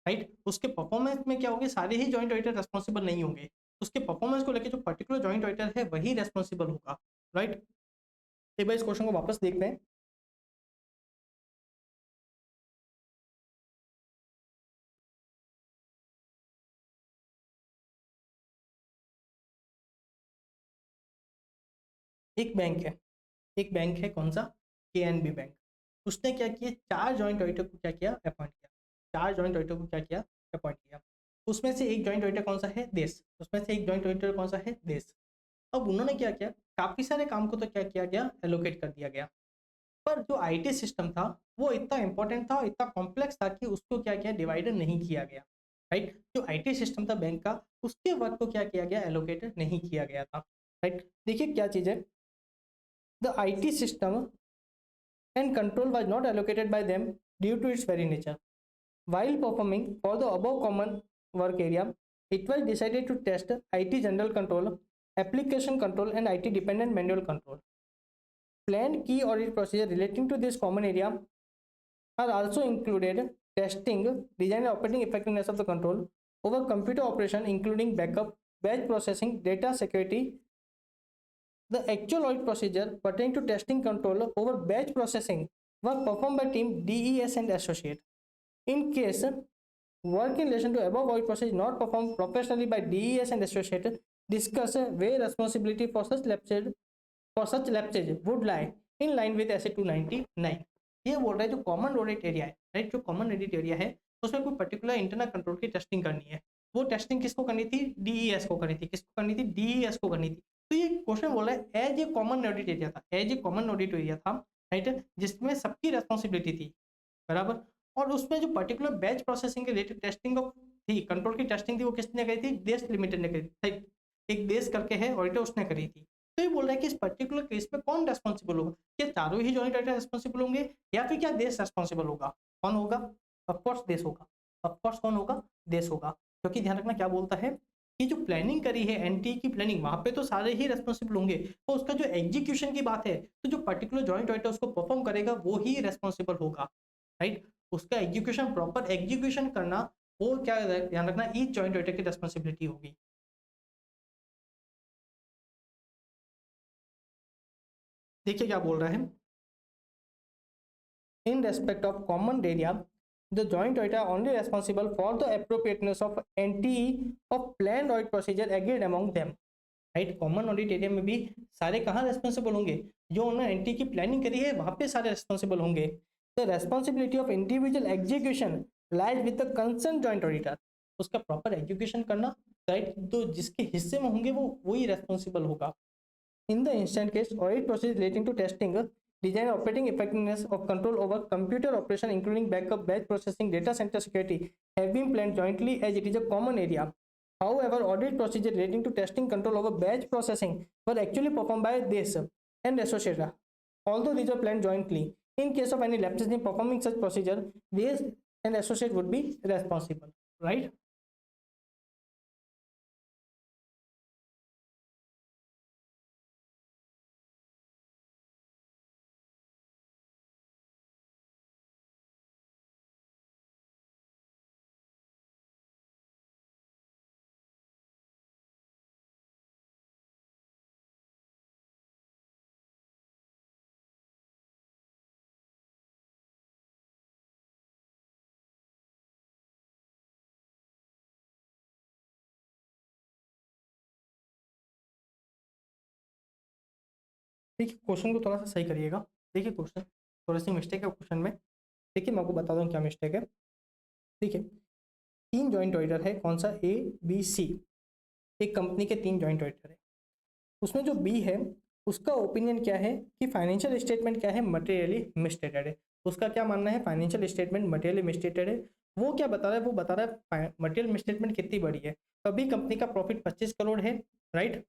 राइट। उसके परफॉर्मेंस में क्या होंगे, सारे ही जॉइंट ऑडिटर रेस्पॉन्सिबल नहीं होंगे, उसके परफॉर्मेंस को लेकर जो पर्टिकुलर जॉइंट ऑडिटर है वही रेस्पॉन्सिबल होगा, राइट। एक बार इस क्वेश्चन को वापस देखते हैं। एक बैंक है, एक बैंक है कौन सा, केएनबी बैंक। उसने क्या किया, चार जॉइंट ऑडिटर को क्या किया, अपॉइंट किया। चार जॉइंट ऑडिटर को क्या किया, अपॉइंट किया। उसमें से एक जॉइंट ऑडिटर कौन सा है, देश। उसमें से एक जॉइंट ऑडिटर कौन सा है, देश। अब उन्होंने क्या किया, काफी सारे काम को तो क्या किया गया, एलोकेट कर दिया गया। पर जो आईटी सिस्टम था वो इतना इंपॉर्टेंट था, इतना कॉम्प्लेक्स था कि उसको क्या किया, डिवाइडर नहीं किया गया, राइट। जो आईटी सिस्टम था बैंक का, उसके वर्क को क्या किया गया, एलोकेटेड नहीं किया गया था, राइट। देखिए क्या चीज है, the IT system and control was not allocated by them due to its very nature. While performing for the above common work area, it was decided to test IT general control, application control, and IT dependent manual control. Planned key audit procedure relating to this common area are also included testing, design and operating effectiveness of the control over computer operation, including backup, batch processing, data security. The actual audit procedure pertaining to testing control over batch processing were performed by team DES and associate. In case work in relation to above audit process is not performed professionally by DES and associate, discuss where responsibility for such lapses would lie in line with SA 299। ये बोल रहा है जो common audit area है, right, जो common audit area है उसमें कोई पर्टिकुलर इंटरनल कंट्रोल की टेस्टिंग करनी है, वो टेस्टिंग किसको करनी थी, डीईएस को करनी थी। किसको करनी थी, डीईएस को करनी थी। तो ये क्वेश्चन बोल रहा है as a common audit area था, as a common audit area था, राइट, जिसमें सबकी रेस्पॉन्सिबिलिटी थी, बराबर। और उसमें जो पर्टिकुलर बैच प्रोसेसिंग के रिलेटेड टेस्टिंग थी, कंट्रोल की टेस्टिंग थी, वो किसने करी थी, देश लिमिटेड ने करी थी, एक देश करके है ऑडिटर, उसने करी थी। तो ये बोल रहा है कि इस पर्टिकुलर केस में कौन रेस्पॉन्सिबल होगा, क्या चारों ही जॉइंट ऑडिटर रेस्पॉन्सिबल होंगे या फिर क्या देश रेस्पॉन्सिबल होगा, कौन होगा, ऑफकोर्स देश होगा, ऑफकोर्स कौन होगा, देश होगा। क्योंकि ध्यान रखना क्या बोलता है कि जो प्लानिंग करी है एनटी की प्लानिंग, वहां पे तो सारे ही रेस्पॉन्सिबल होंगे, तो उसका जो एग्जीक्यूशन की बात है, तो जो पर्टिकुलर जॉइंट ऑडिटर उसको परफॉर्म करेगा वो ही रेस्पॉन्सिबल होगा, राइट। उसका एग्जीक्यूशन, प्रॉपर एग्जीक्यूशन करना, वो क्या ध्यान रखना, ईच जॉइंट ऑडिटर की रेस्पॉन्सिबिलिटी होगी। देखिए क्या बोल रहा है, इन respect of common area the joint auditor are only responsible for the appropriateness of NTE of planned audit procedure agreed among them, right. Common audit area में भी सारे कहाँ रेस्पॉन्सिबल होंगे, जो उन्होंने एनटी की प्लानिंग करी है वहां पे सारे रेस्पॉन्सिबल होंगे। The responsibility of individual execution lies with the concern joint auditor, उसका प्रॉपर एग्जीक्यूशन करना, राइट, तो जिसके हिस्से में होंगे वो वही रेस्पॉन्सिबल होगा। In the instant case, audit process relating to testing, design, operating effectiveness of control over computer operation, including backup, batch processing, data center security, have been planned jointly as it is a common area. However, audit procedure relating to testing control over batch processing were actually performed by this and associated. Although these are planned jointly, in case of any lapses in performing such procedure, this and associate would be responsible, right? देखिए question को थोड़ा सा सही करिएगा। देखिए question थोड़ी सी mistake है question में। देखिए मैं आपको बता दूं क्या मिस्टेक है। देखिए 3 जॉइंट ऑडिटर है, कौन सा, ए बी सी, एक कंपनी के 3 जॉइंट ऑडिटर है। उसमें जो बी है उसका ओपिनियन क्या है कि फाइनेंशियल स्टेटमेंट क्या है, मटेरियली मिसस्टेटेड है। उसका क्या मानना है, फाइनेंशियल स्टेटमेंट मटेरियली मिसस्टेटेड है। वो क्या बता रहा है, वो बता रहा है मटेरियल मिसस्टेटमेंट कितनी बड़ी है। कभी कंपनी का प्रॉफिट 25 करोड़ है, राइट।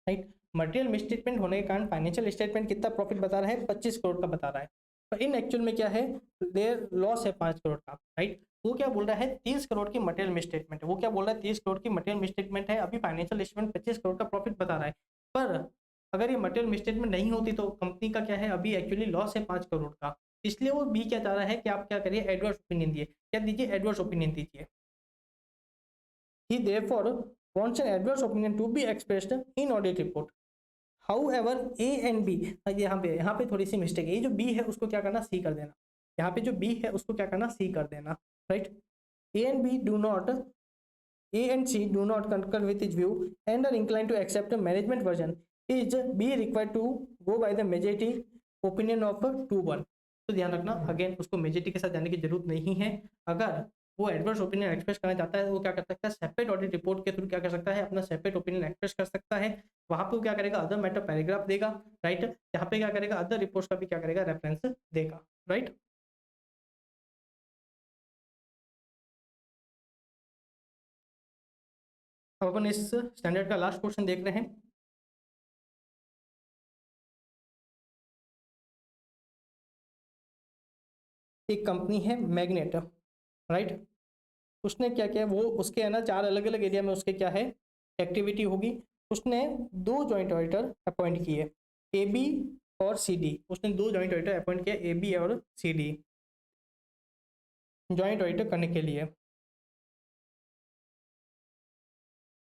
राइट, मटेरियल मिसस्टेटमेंट होने के कारण फाइनेंशियल स्टेटमेंट कितना प्रॉफिट बता रहा है, 25 करोड़ का बता रहा है। पर इन एक्चुअल में क्या है, देयर लॉस है 5 करोड़ का, राइट। वो क्या बोल रहा है, 30 करोड़ की मटेरियल मिसस्टेटमेंट है। वो क्या बोल रहा है, 30 करोड़ की मटेरियल मिसस्टेटमेंट है, अभी फाइनेंशियल स्टेटमेंट 25 करोड़ का प्रॉफिट बता रहा है। पर अगर ये मटेरियल मिसस्टेटमेंट नहीं होती तो कंपनी का क्या है, अभी एक्चुअली लॉस है 5 करोड़ का। इसलिए वो बी क्या चाह रहा है कि आप क्या करिए, एडवर्स ओपिनियन दिए, क्या दीजिए, एडवर्स ओपिनियन दीजिए। ही therefore wants an adverse opinion to be expressed in audit report. However, A and B, यहाँ पे थोड़ी सी मिस्टेक है। ये जो B है उसको क्या करना, C कर देना। यहाँ पे जो B है उसको क्या करना, C कर देना, right. A and B do not, A and C do not concur with his view and are inclined to accept a management version. Is B required to go by the majority opinion of 2-1? तो ध्यान रखना, again उसको majority के साथ जाने की जरूरत नहीं है। अगर वो एडवर्स ओपिनियन एक्सप्रेस करना चाहता है वो क्या कर सकता है, सेपरेट ऑडिट रिपोर्ट के थ्रू क्या कर सकता है, अपना सेपरेट ओपिनियन एक्सप्रेस कर सकता है। वहां पे वो क्या करेगा, अदर मैटर पैराग्राफ देगा, राइट। यहाँ पे क्या करेगा, अदर रिपोर्ट्स का भी क्या करेगा, रेफरेंस देगा, राइट। अब अपन इस स्टैंडर्ड का लास्ट क्वेश्चन देख रहे हैं। एक कंपनी है मैग्नेट, राइट। उसने क्या किया, वो उसके है ना 4 अलग अलग एरिया में उसके क्या है, एक्टिविटी होगी। उसने 2 जॉइंट ऑडिटर अपॉइंट किए, ए बी और सी डी। उसने 2 जॉइंट ऑडिटर अपॉइंट किया, ए बी और सी डी, जॉइंट ऑडिटर करने के लिए।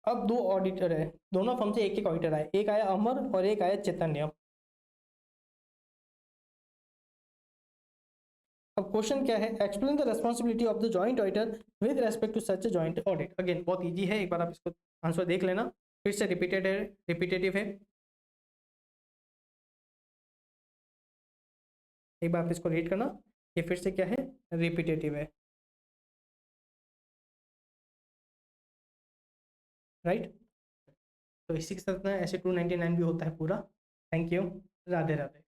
अब 2 ऑडिटर है, दोनों फर्म से एक एक ऑडिटर आए, एक आया अमर और एक आया चैतन्य। अब क्वेश्चन क्या है, explain the responsibility of the joint auditor with respect to such joint audit. Again बहुत इजी है, एक बार आप इसको आंसर देख लेना, फिर से रिपीटेड है, रिपीटेटिव है। एक बार आप इसको रीड करना, ये फिर से क्या है, रिपीटेटिव है, राइट। तो इसी के साथ ना ऐसे 299 भी होता है पूरा। Thank you, Radhe Radhe.